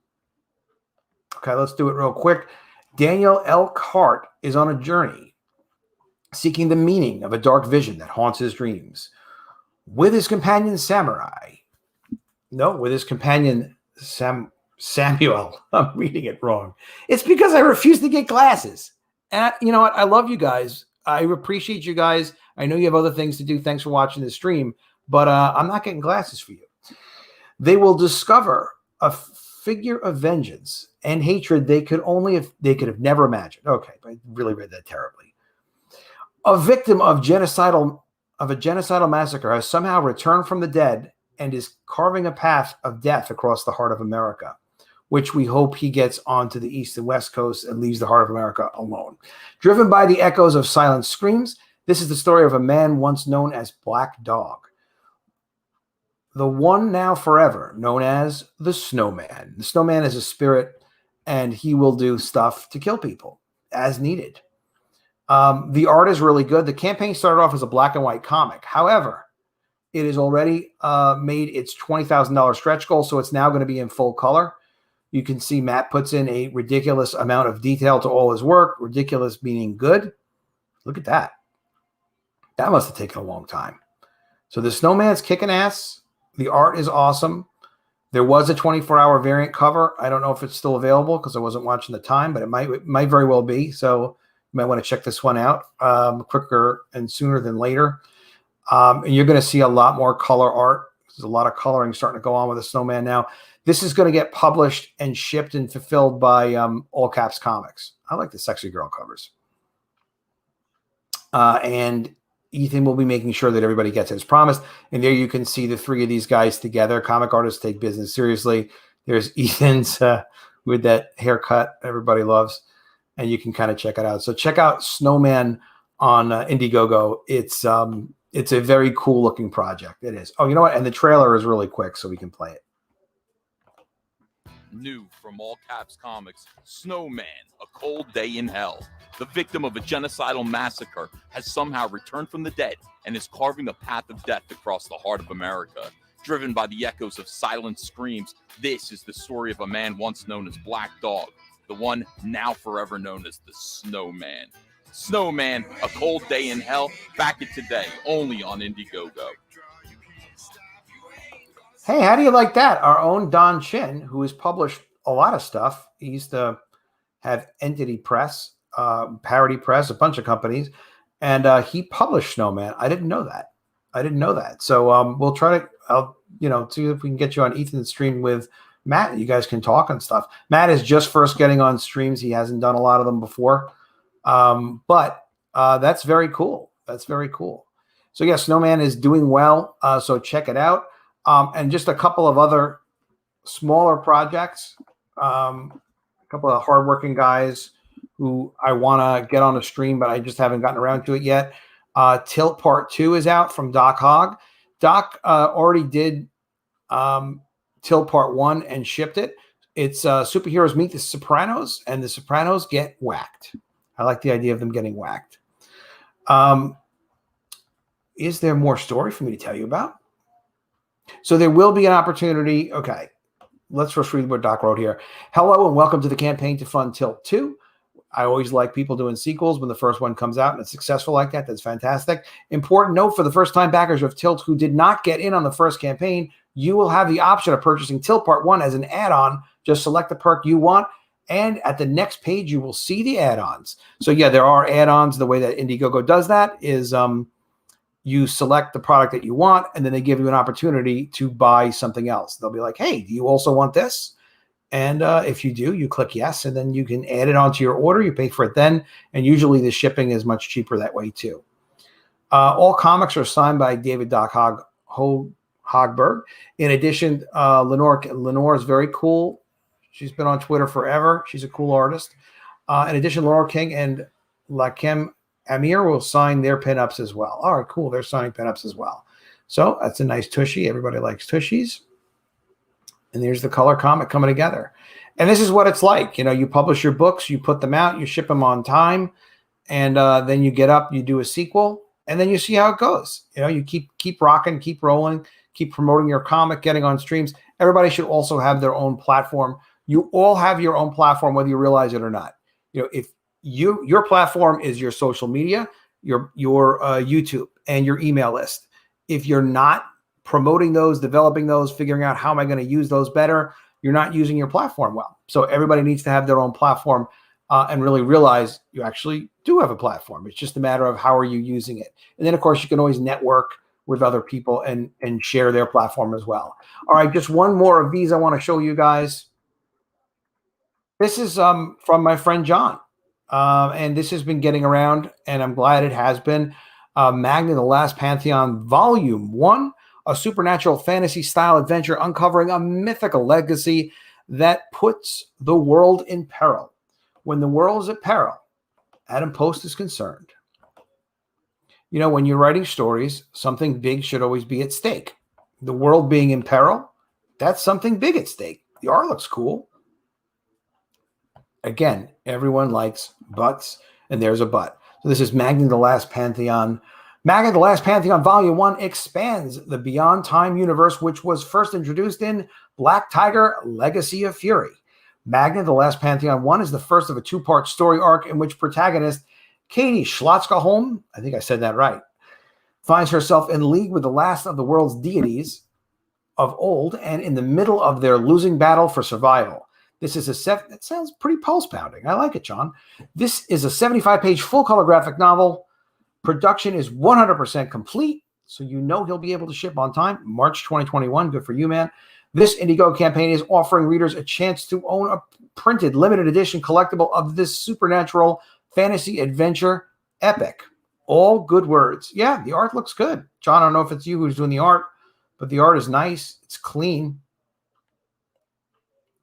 let's do it real quick. Daniel Elkhart is on a journey seeking the meaning of a dark vision that haunts his dreams. With his companion with his companion Samuel. I'm reading it wrong. It's because I refuse to get glasses. And you know what? I love you guys. I appreciate you guys. I know you have other things to do. Thanks for watching this stream. But I'm not getting glasses for you. They will discover a figure of vengeance and hatred they could have never imagined. Okay, I really read that terribly. A victim of a genocidal massacre has somehow returned from the dead and is carving a path of death across the heart of America, which we hope he gets onto the East and West Coast and leaves the heart of America alone. Driven by the echoes of silent screams, this is the story of a man once known as Black Dog. The one now forever known as the Snowman. The Snowman is a spirit, and he will do stuff to kill people as needed. The art is really good. The campaign started off as a black and white comic. However, it has already made its $20,000 stretch goal, so it's now going to be in full color. You can see Matt puts in a ridiculous amount of detail to all his work. Ridiculous meaning good. Look at that. That must have taken a long time. So the Snowman's kicking ass. The art is awesome. There was a 24-hour variant cover. I don't know if it's still available because I wasn't watching the time, but it might very well be. So you might want to check this one out quicker and sooner than later. And you're going to see a lot more color art. There's a lot of coloring starting to go on with the snowman now. This is going to get published and shipped and fulfilled by All Caps Comics. I like the sexy girl covers. And Ethan will be making sure that everybody gets it as promised. And there you can see the three of these guys together. Comic artists take business seriously. There's Ethan's with that haircut everybody loves. And you can kind of check it out. So check out Snowman on Indiegogo. It's a very cool looking project. It is. Oh, you know what? And the trailer is really quick, so we can play it. New from All Caps Comics, Snowman, A Cold Day in Hell. The victim of a genocidal massacre has somehow returned from the dead and is carving the path of death across the heart of America. Driven by the echoes of silent screams, this is the story of a man once known as Black Dog, the one now forever known as the Snowman. Snowman, A Cold Day in Hell, back it today, only on Indiegogo. Hey, how do you like that? Our own Don Chin, who has published a lot of stuff. He used to have Entity Press, Parody Press, a bunch of companies, and he published Snowman. I didn't know that. So we'll try to, see if we can get you on Ethan's stream with Matt. You guys can talk and stuff. Matt is just first getting on streams. He hasn't done a lot of them before, but that's very cool. That's very cool. So yeah, Snowman is doing well. So check it out. And just a couple of other smaller projects, a couple of hardworking guys who I want to get on a stream, but I just haven't gotten around to it yet. Tilt Part 2 is out from Doc Hogg. Doc already did Tilt Part 1 and shipped it. It's superheroes meet the Sopranos, and the Sopranos get whacked. I like the idea of them getting whacked. Is there more story for me to tell you about? So there will be an opportunity. Okay, let's first read what Doc wrote here. Hello and welcome to the campaign to fund Tilt 2. I always like people doing sequels when the first one comes out and it's successful like that. That's fantastic. Important note for the first-time backers of Tilt who did not get in on the first campaign, you will have the option of purchasing Tilt Part 1 as an add-on. Just select the perk you want, and at the next page, you will see the add-ons. So yeah, there are add-ons. The way that Indiegogo does that is you select the product that you want, and then they give you an opportunity to buy something else. They'll be like, hey, do you also want this? And if you do, you click yes, and then you can add it onto your order. You pay for it then, and usually the shipping is much cheaper that way too. All comics are signed by David Doc Hogberg. In addition, Lenore is very cool. She's been on Twitter forever. She's a cool artist. In addition, Laura King and Lakem Amir will sign their pinups as well. All right, cool. They're signing pinups as well. So that's a nice tushy. Everybody likes tushies. And there's the color comic coming together. And this is what it's like. You publish your books, you put them out, you ship them on time, and then you get up, you do a sequel, and then you see how it goes. You keep rocking, keep rolling, keep promoting your comic, getting on streams. Everybody should also have their own platform. You all have your own platform, whether you realize it or not. If your platform is your social media, your YouTube, and your email list. If you're not promoting those, developing those, figuring out how am I going to use those better, you're not using your platform well. So everybody needs to have their own platform and really realize you actually do have a platform. It's just a matter of how are you using it. And then, of course, you can always network with other people and share their platform as well. All right, just one more of these I want to show you guys. This is from my friend John. And this has been getting around, and I'm glad it has been. Magna, the Last Pantheon, Volume 1, a supernatural fantasy-style adventure uncovering a mythical legacy that puts the world in peril. When the world is at peril, Adam Post is concerned. When you're writing stories, something big should always be at stake. The world being in peril, that's something big at stake. The art looks cool. Again, everyone likes butts, and there's a butt. So this is Magna the Last Pantheon. Magna the Last Pantheon Volume 1 expands the Beyond Time universe, which was first introduced in Black Tiger, Legacy of Fury. Magna the Last Pantheon 1 is the first of a two-part story arc in which protagonist Katie Schlotzkaholm, I think I said that right, finds herself in league with the last of the world's deities of old and in the middle of their losing battle for survival. This is that sounds pretty pulse-pounding. I like it, John. This is a 75-page full-color graphic novel. Production is 100% complete, so you know he'll be able to ship on time. March 2021. Good for you, man. This Indiegogo campaign is offering readers a chance to own a printed limited edition collectible of this supernatural fantasy adventure epic. All good words. Yeah, the art looks good. John, I don't know if it's you who's doing the art, but the art is nice. It's clean.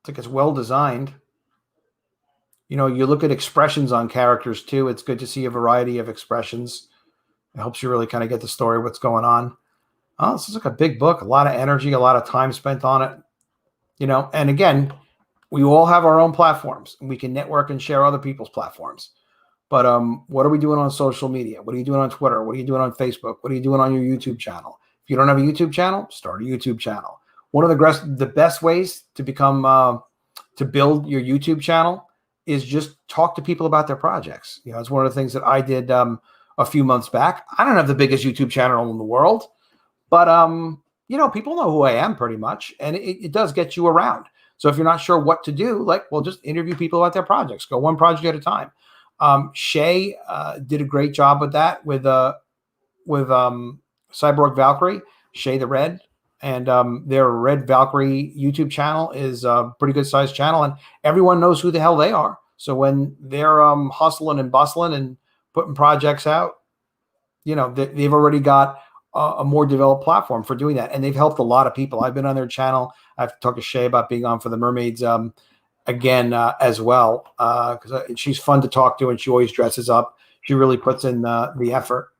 It's like it's well designed. You know, you look at expressions on characters too. It's good to see a variety of expressions. It helps you really kind of get the story, what's going on. Oh, this is like a big book, a lot of energy, a lot of time spent on it. You know, and again, we all have our own platforms and we can network and share other people's platforms. But what are we doing on social media? What are you doing on Twitter? What are you doing on Facebook? What are you doing on your YouTube channel? If you don't have a YouTube channel, start a YouTube channel. One of the best ways to become to build your YouTube channel is just talk to people about their projects. You know, it's one of the things that I did a few months back. I don't have the biggest YouTube channel in the world, but you know, people know who I am pretty much, and it does get you around. So if you're not sure what to do, like, well, just interview people about their projects. Go one project at a time. Shay did a great job with that with Cyborg Valkyrie, Shay the Red, and their Red Valkyrie YouTube channel is a pretty good sized channel, and everyone knows who the hell they are. So when they're hustling and bustling and putting projects out, you know, they've already got a more developed platform for doing that, and they've helped a lot of people. I've been on their channel. I've talked to Shay about being on for the Mermaids again as well, because she's fun to talk to and she always dresses up. She really puts in the effort.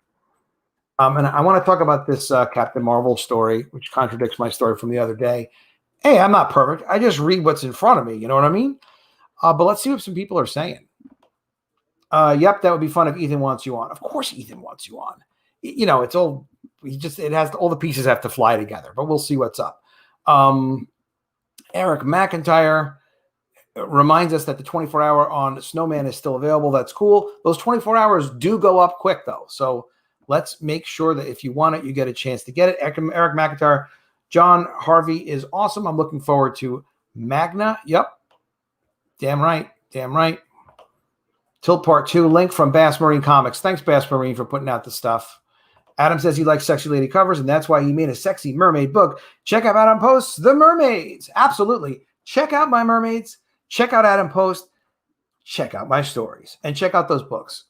And I want to talk about this Captain Marvel story, which contradicts my story from the other day. Hey, I'm not perfect. I just read what's in front of me. You know what I mean? But let's see what some people are saying. Yep, that would be fun if Ethan wants you on. Of course Ethan wants you on. You know, it's all, it has all the pieces have to fly together, but we'll see what's up. Eric McIntyre reminds us that the 24-hour on Snowman is still available. That's cool. Those 24 hours do go up quick, though. So let's make sure that if you want it, you get a chance to get it. Eric McIntyre, John Harvey is awesome. I'm looking forward to Magna. Yep. Damn right. Damn right. Tilt Part 2, link from Bass Marine Comics. Thanks, Bass Marine, for putting out the stuff. Adam says he likes sexy lady covers, and that's why he made a sexy mermaid book. Check out Adam Post's The Mermaids. Absolutely. Check out my mermaids. Check out Adam Post. Check out my stories. And check out those books.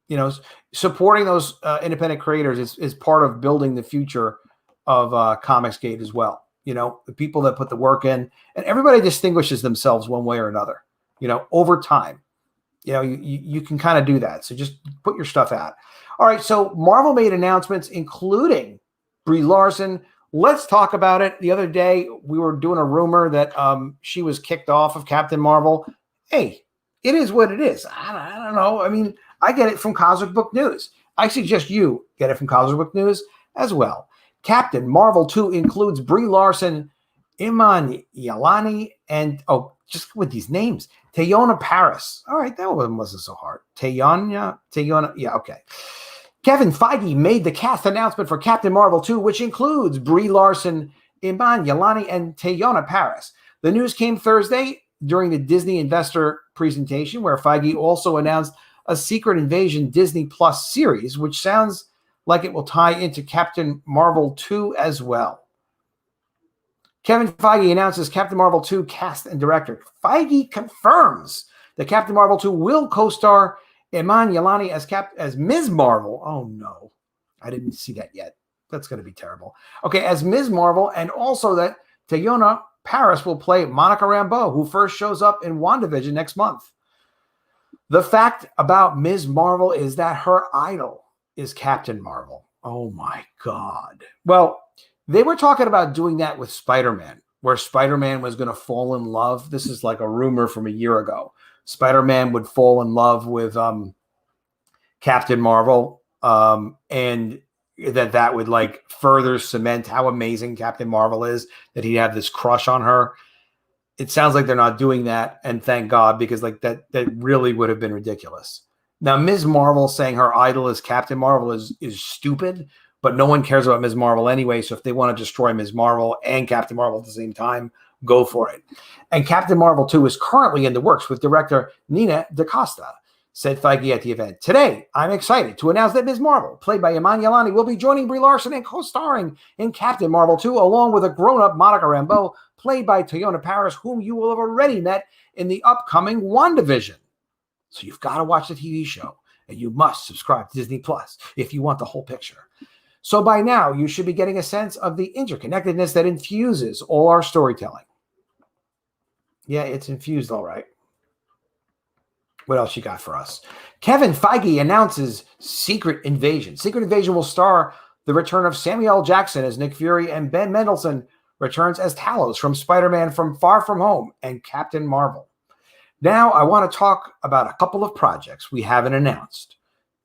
You know, supporting those independent creators is part of building the future of COMICSGATE as well. You know, the people that put the work in. And everybody distinguishes themselves one way or another, you know, over time. You know, you can kind of do that. So just put your stuff out. All right, so Marvel made announcements, including Brie Larson. Let's talk about it. The other day, we were doing a rumor that she was kicked off of Captain Marvel. Hey, it is what it is. I don't know. I mean, I get it from Cosmic Book News. I suggest you get it from Cosmic Book News as well. Captain Marvel 2 includes Brie Larson, Iman Yalani, and, just with these names, Teyona Paris. All right, that one wasn't so hard. Teyona, yeah, okay. Kevin Feige made the cast announcement for Captain Marvel 2, which includes Brie Larson, Iman Yalani, and Teyona Paris. The news came Thursday during the Disney investor presentation, where Feige also announced a Secret Invasion Disney Plus series, which sounds like it will tie into Captain Marvel 2 as well. Kevin Feige announces Captain Marvel 2 cast and director. Feige confirms that Captain Marvel 2 will co-star Iman Yalani as Ms. Marvel. Oh, no. I didn't see that yet. That's going to be terrible. Okay, as Ms. Marvel, and also that Teyona Paris will play Monica Rambeau, who first shows up in WandaVision next month. The fact about Ms. Marvel is that her idol is Captain Marvel. Oh, my God. Well, they were talking about doing that with Spider-Man, where Spider-Man was going to fall in love. This is like a rumor from a year ago. Spider-Man would fall in love with Captain Marvel, and that would like further cement how amazing Captain Marvel is, that he'd have this crush on her. It sounds like they're not doing that, and thank God, because like that really would have been ridiculous. Now, Ms. Marvel saying her idol is Captain Marvel is stupid, but no one cares about Ms. Marvel anyway. So if they want to destroy Ms. Marvel and Captain Marvel at the same time, go for it. And Captain Marvel 2 is currently in the works with director Nina DaCosta, said Feige at the event. Today, I'm excited to announce that Ms. Marvel, played by Iman Yalani, will be joining Brie Larson and co-starring in Captain Marvel 2, along with a grown-up Monica Rambeau, played by Teyonah Parris, whom you will have already met in the upcoming WandaVision. So you've got to watch the TV show, and you must subscribe to Disney Plus if you want the whole picture. So by now, you should be getting a sense of the interconnectedness that infuses all our storytelling. Yeah, it's infused all right. What else you got for us? Kevin Feige announces Secret Invasion. Secret Invasion will star the return of Samuel L. Jackson as Nick Fury, and Ben Mendelsohn returns as Talos from Spider-Man from Far From Home and Captain Marvel. Now, I want to talk about a couple of projects we haven't announced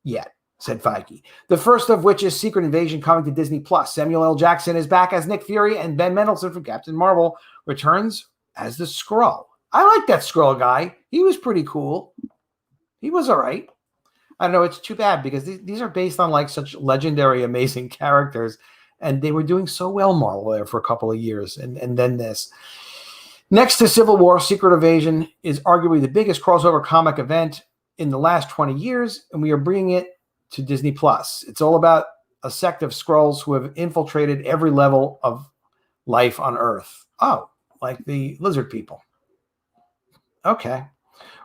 yet, said Feige. The first of which is Secret Invasion coming to Disney Plus. Samuel L. Jackson is back as Nick Fury, and Ben Mendelsohn from Captain Marvel returns as the Skrull. I like that Skrull guy. He was pretty cool. He was all right. I don't know. It's too bad because these are based on like such legendary, amazing characters, and they were doing so well, Marvel, there for a couple of years, and then this. Next to Civil War, Secret Invasion is arguably the biggest crossover comic event in the last 20 years, and we are bringing it to Disney Plus. It's all about a sect of Skrulls who have infiltrated every level of life on Earth. Oh, like the lizard people. Okay.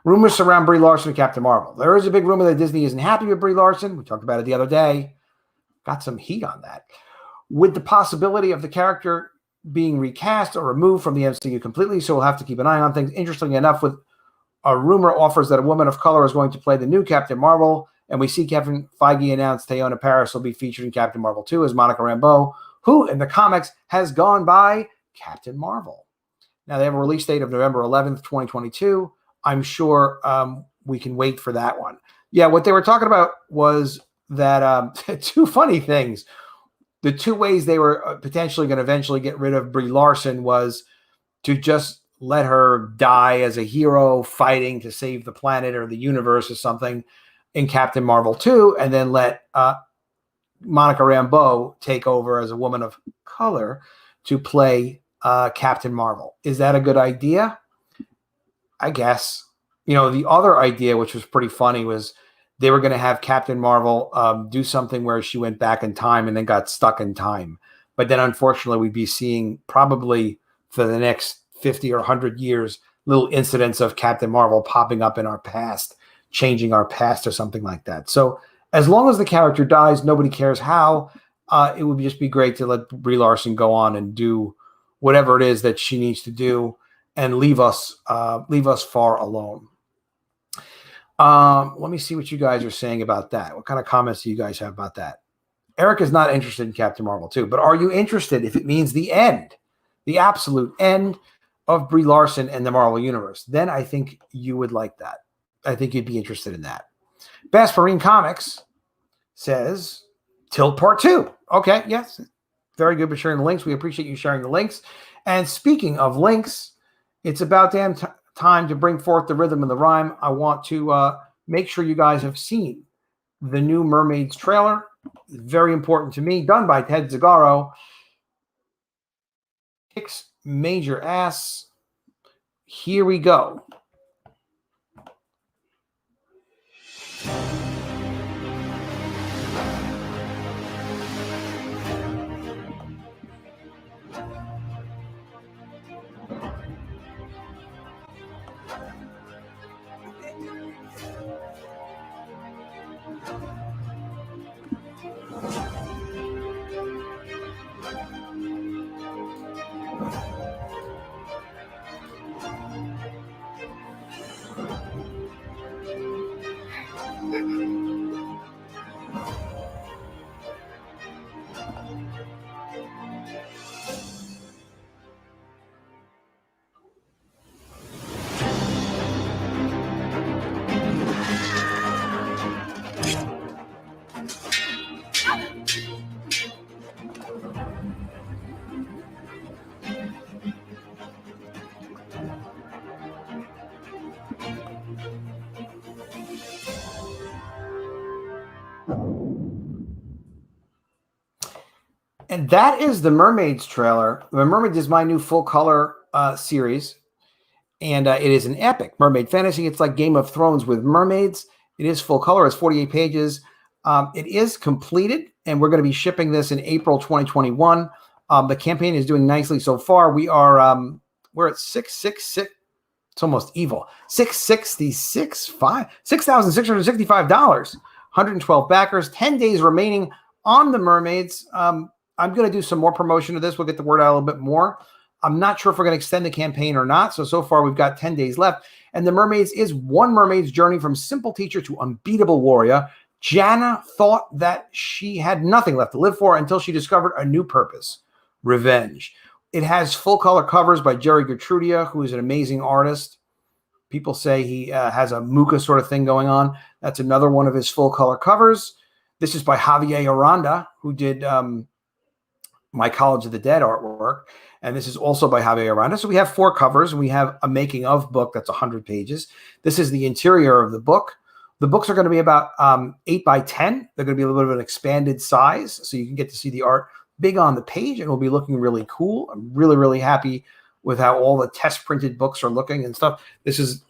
Rumors surround Brie Larson and Captain Marvel. There is a big rumor that Disney isn't happy with Brie Larson. We talked about it the other day. Got some heat on that. With the possibility of the character being recast or removed from the MCU completely, so we'll have to keep an eye on things. Interestingly enough, with a rumor offers that a woman of color is going to play the new Captain Marvel, and we see Kevin Feige announce Teyonah Parris will be featured in Captain Marvel 2 as Monica Rambeau, who in the comics has gone by Captain Marvel. Now, they have a release date of November 11th, 2022. I'm sure we can wait for that one. Yeah, what they were talking about was that two funny things. The two ways they were potentially going to eventually get rid of Brie Larson was to just let her die as a hero fighting to save the planet or the universe or something in Captain Marvel 2, and then let Monica Rambeau take over as a woman of color to play Captain Marvel. Is that a good idea? I guess. You know, the other idea, which was pretty funny, was they were going to have Captain Marvel do something where she went back in time and then got stuck in time. But then, unfortunately, we'd be seeing probably for the next 50 or 100 years, little incidents of Captain Marvel popping up in our past, changing our past or something like that. So as long as the character dies, nobody cares how. It would just be great to let Brie Larson go on and do whatever it is that she needs to do and leave us far alone. Let me see what you guys are saying about that. What kind of comments do you guys have about that? Eric is not interested in Captain Marvel 2, but are you interested if it means the end, the absolute end of Brie Larson and the Marvel Universe? Then I think you would like that. I think you'd be interested in that. Bass Marine Comics says Tilt Part 2. Okay, yes. Very good for sharing the links. We appreciate you sharing the links. And speaking of links, it's about damn time to bring forth the rhythm and the rhyme. I want to make sure you guys have seen the new Mermaids trailer. Very important to me. Done by Ted Zagaro. Kicks major ass. Here we go. And that is the Mermaids trailer. The Mermaids is my new full color series. And it is an epic mermaid fantasy. It's like Game of Thrones with mermaids. It is full color. It's 48 pages. It is completed, and we're going to be shipping this in April 2021. The campaign is doing nicely so far. We're at 666. It's almost evil. $6,665. 112 backers. 10 days remaining on the Mermaids. I'm going to do some more promotion of this. We'll get the word out a little bit more. I'm not sure if we're going to extend the campaign or not. So far, we've got 10 days left. And the Mermaids is one mermaid's journey from simple teacher to unbeatable warrior. Jana thought that she had nothing left to live for until she discovered a new purpose, revenge. It has full color covers by Jerry Gertrudia, who is an amazing artist. People say he has a Muka sort of thing going on. That's another one of his full color covers. This is by Javier Aranda, who did my College of the Dead artwork. And this is also by Javier Aranda. So we have 4 covers, and we have a making of book that's 100 pages. This is the interior of the book. The books are going to be about 8 by 10. They're going to be a little bit of an expanded size, so you can get to see the art big on the page, and it'll be looking really cool. I'm really, really happy with how all the test printed books are looking and stuff. This is,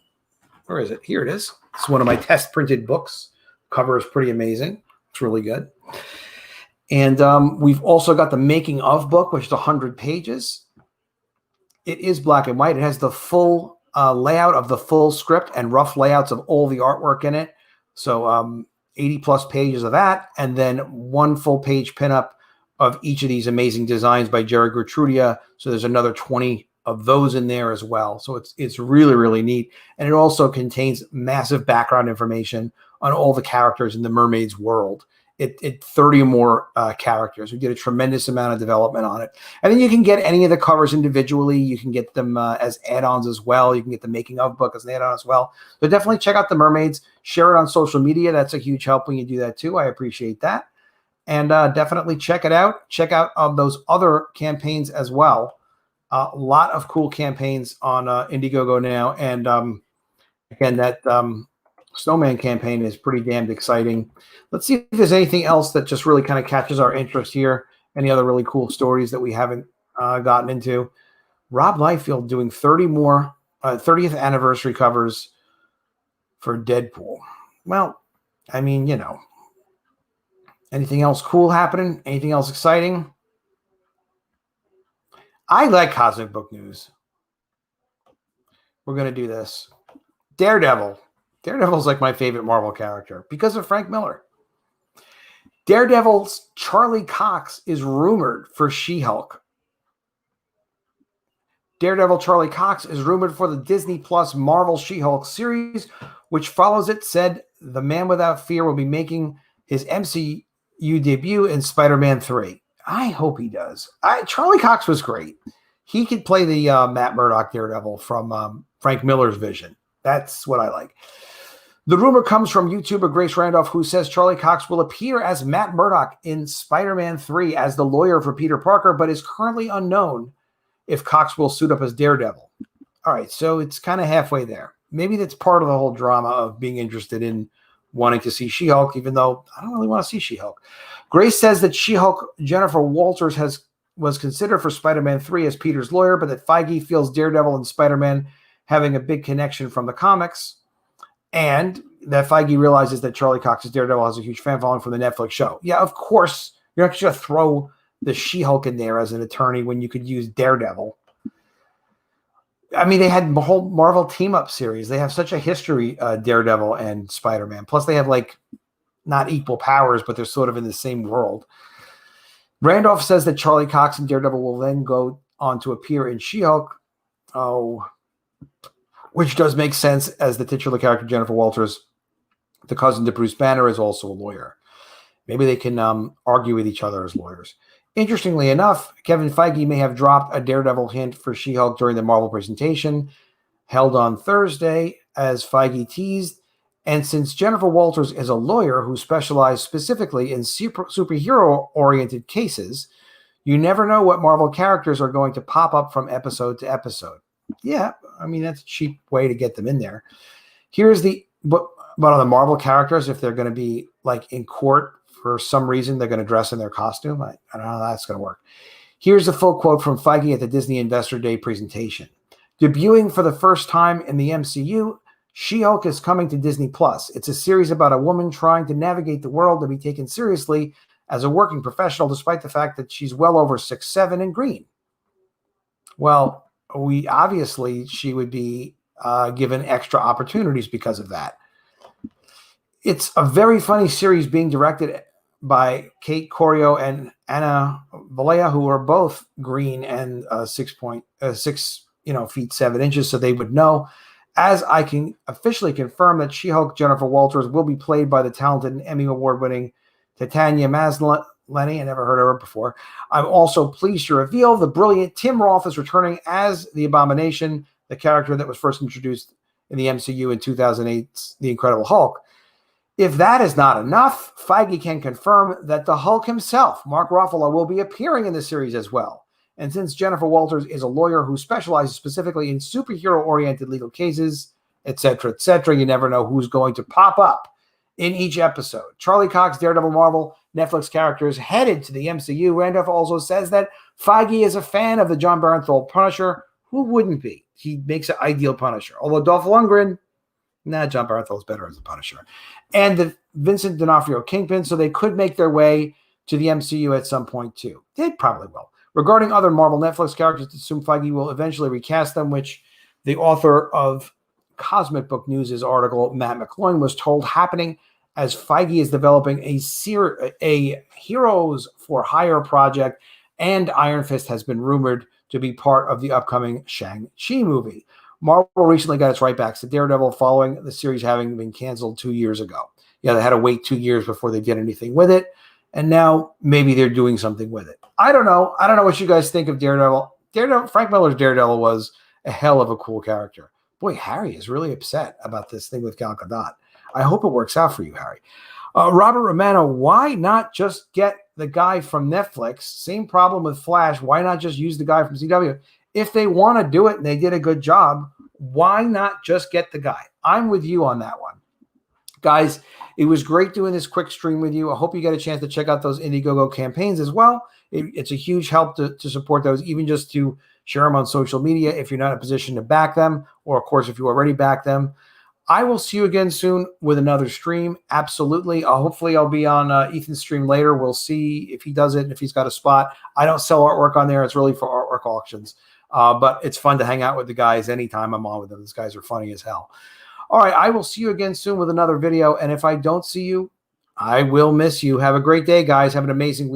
where is it? Here it is. It's one of my test printed books. Cover is pretty amazing. It's really good. And we've also got the making of book, which is 100 pages. It is black and white. It has the full layout of the full script and rough layouts of all the artwork in it. So 80 plus pages of that, and then 1 full page pinup of each of these amazing designs by Jerry Gertrudia. So there's another 20 of those in there as well. So it's really, really neat. And it also contains massive background information on all the characters in the Mermaids world. It 30 or more characters. We get a tremendous amount of development on it. And then you can get any of the covers individually. You can get them as add-ons as well. You can get the making of book as an add-on as well. So definitely check out the Mermaids. Share it on social media. That's a huge help when you do that too. I appreciate that. And definitely check it out. Check out those other campaigns as well. A lot of cool campaigns on Indiegogo now. And again, that Snowman campaign is pretty damned exciting. Let's see if there's anything else that just really kind of catches our interest here. Any other really cool stories that we haven't gotten into. Rob Liefeld doing 30 more 30th anniversary covers for Deadpool. Well, I mean, you know, anything else cool happening? Anything else exciting? I like comic book news. We're going to do this. Daredevil. Daredevil's like my favorite Marvel character because of Frank Miller. Daredevil's Charlie Cox is rumored for She-Hulk. Daredevil Charlie Cox is rumored for the Disney Plus Marvel She-Hulk series, which follows it. Said the Man Without Fear will be making his MCU debut in Spider-Man 3. I hope he does. Charlie Cox was great. He could play the Matt Murdock Daredevil from Frank Miller's vision. That's what I like. The rumor comes from YouTuber Grace Randolph, who says Charlie Cox will appear as Matt Murdock in Spider-Man 3 as the lawyer for Peter Parker, but is currently unknown if Cox will suit up as Daredevil. All right, so it's kind of halfway there. Maybe that's part of the whole drama of being interested in wanting to see She-Hulk, even though I don't really want to see She-Hulk. Grace says that She-Hulk Jennifer Walters was considered for Spider-Man 3 as Peter's lawyer, but that Feige feels Daredevil and Spider-Man having a big connection from the comics, and that Feige realizes that Charlie Cox's Daredevil has a huge fan following from the Netflix show. Yeah, of course, you're not just going to throw the She-Hulk in there as an attorney when you could use Daredevil. I mean, they had the whole Marvel team-up series. They have such a history, Daredevil and Spider-Man. Plus, they have, like, not equal powers, but they're sort of in the same world. Randolph says that Charlie Cox and Daredevil will then go on to appear in She-Hulk. Oh, which does make sense, as the titular character Jennifer Walters, the cousin to Bruce Banner, is also a lawyer. Maybe they can argue with each other as lawyers. Interestingly enough, Kevin Feige may have dropped a Daredevil hint for She-Hulk during the Marvel presentation held on Thursday, as Feige teased. And since Jennifer Walters is a lawyer who specializes specifically in superhero-oriented cases, you never know what Marvel characters are going to pop up from episode to episode. Yeah, I mean, that's a cheap way to get them in there. Here's the, but on the Marvel characters, if they're going to be like in court for some reason they're going to dress in their costume. I don't know how that's going to work. Here's a full quote from Feige at the Disney Investor Day presentation. Debuting for the first time in the MCU, She-Hulk is coming to Disney+. It's a series about a woman trying to navigate the world and be taken seriously as a working professional, despite the fact that she's well over 6'7" and green. Well, she would be given extra opportunities because of that. It's a very funny series being directed by Kate Corio and Anna Valea, who are both green and 6 feet 7 inches, so they would know. As I can officially confirm that She-Hulk Jennifer Walters will be played by the talented and Emmy Award-winning Titania Maslany. I never heard of her before. I'm also pleased to reveal the brilliant Tim Roth is returning as the Abomination, the character that was first introduced in the MCU in 2008's The Incredible Hulk. If that is not enough, Feige can confirm that the Hulk himself, Mark Ruffalo, will be appearing in the series as well. And since Jennifer Walters is a lawyer who specializes specifically in superhero-oriented legal cases, etc., you never know who's going to pop up in each episode. Charlie Cox, Daredevil, Marvel, Netflix characters headed to the MCU. Randolph also says that Feige is a fan of the John Bernthal Punisher. Who wouldn't be? He makes an ideal Punisher. Although Dolph Lundgren, John Bernthal is better as a Punisher. And the Vincent D'Onofrio Kingpin, so they could make their way to the MCU at some point too. They probably will. Regarding other Marvel Netflix characters, assume Feige will eventually recast them, which the author of Cosmic Book News' article, Matt McCloin, was told happening as Feige is developing a Heroes for Hire project, and Iron Fist has been rumored to be part of the upcoming Shang-Chi movie. Marvel recently got its right backs to Daredevil following the series having been canceled 2 years ago. Yeah, they had to wait 2 years before they did anything with it, and now maybe they're doing something with it. I don't know. I don't know what you guys think of Daredevil. Frank Miller's Daredevil was a hell of a cool character. Boy, Harry is really upset about this thing with Gal Gadot. I hope it works out for you, Harry. Robert Romano, why not just get the guy from Netflix? Same problem with Flash. Why not just use the guy from CW? If they want to do it and they did a good job, why not just get the guy? I'm with you on that one. Guys, it was great doing this quick stream with you. I hope you get a chance to check out those Indiegogo campaigns as well. It's a huge help to support those, even just to share them on social media if you're not in a position to back them, or, of course, if you already back them. I will see you again soon with another stream. Absolutely. Hopefully, I'll be on Ethan's stream later. We'll see if he does it and if he's got a spot. I don't sell artwork on there. It's really for artwork auctions. But it's fun to hang out with the guys anytime I'm on with them. These guys are funny as hell. All right. I will see you again soon with another video. And if I don't see you, I will miss you. Have a great day, guys. Have an amazing week.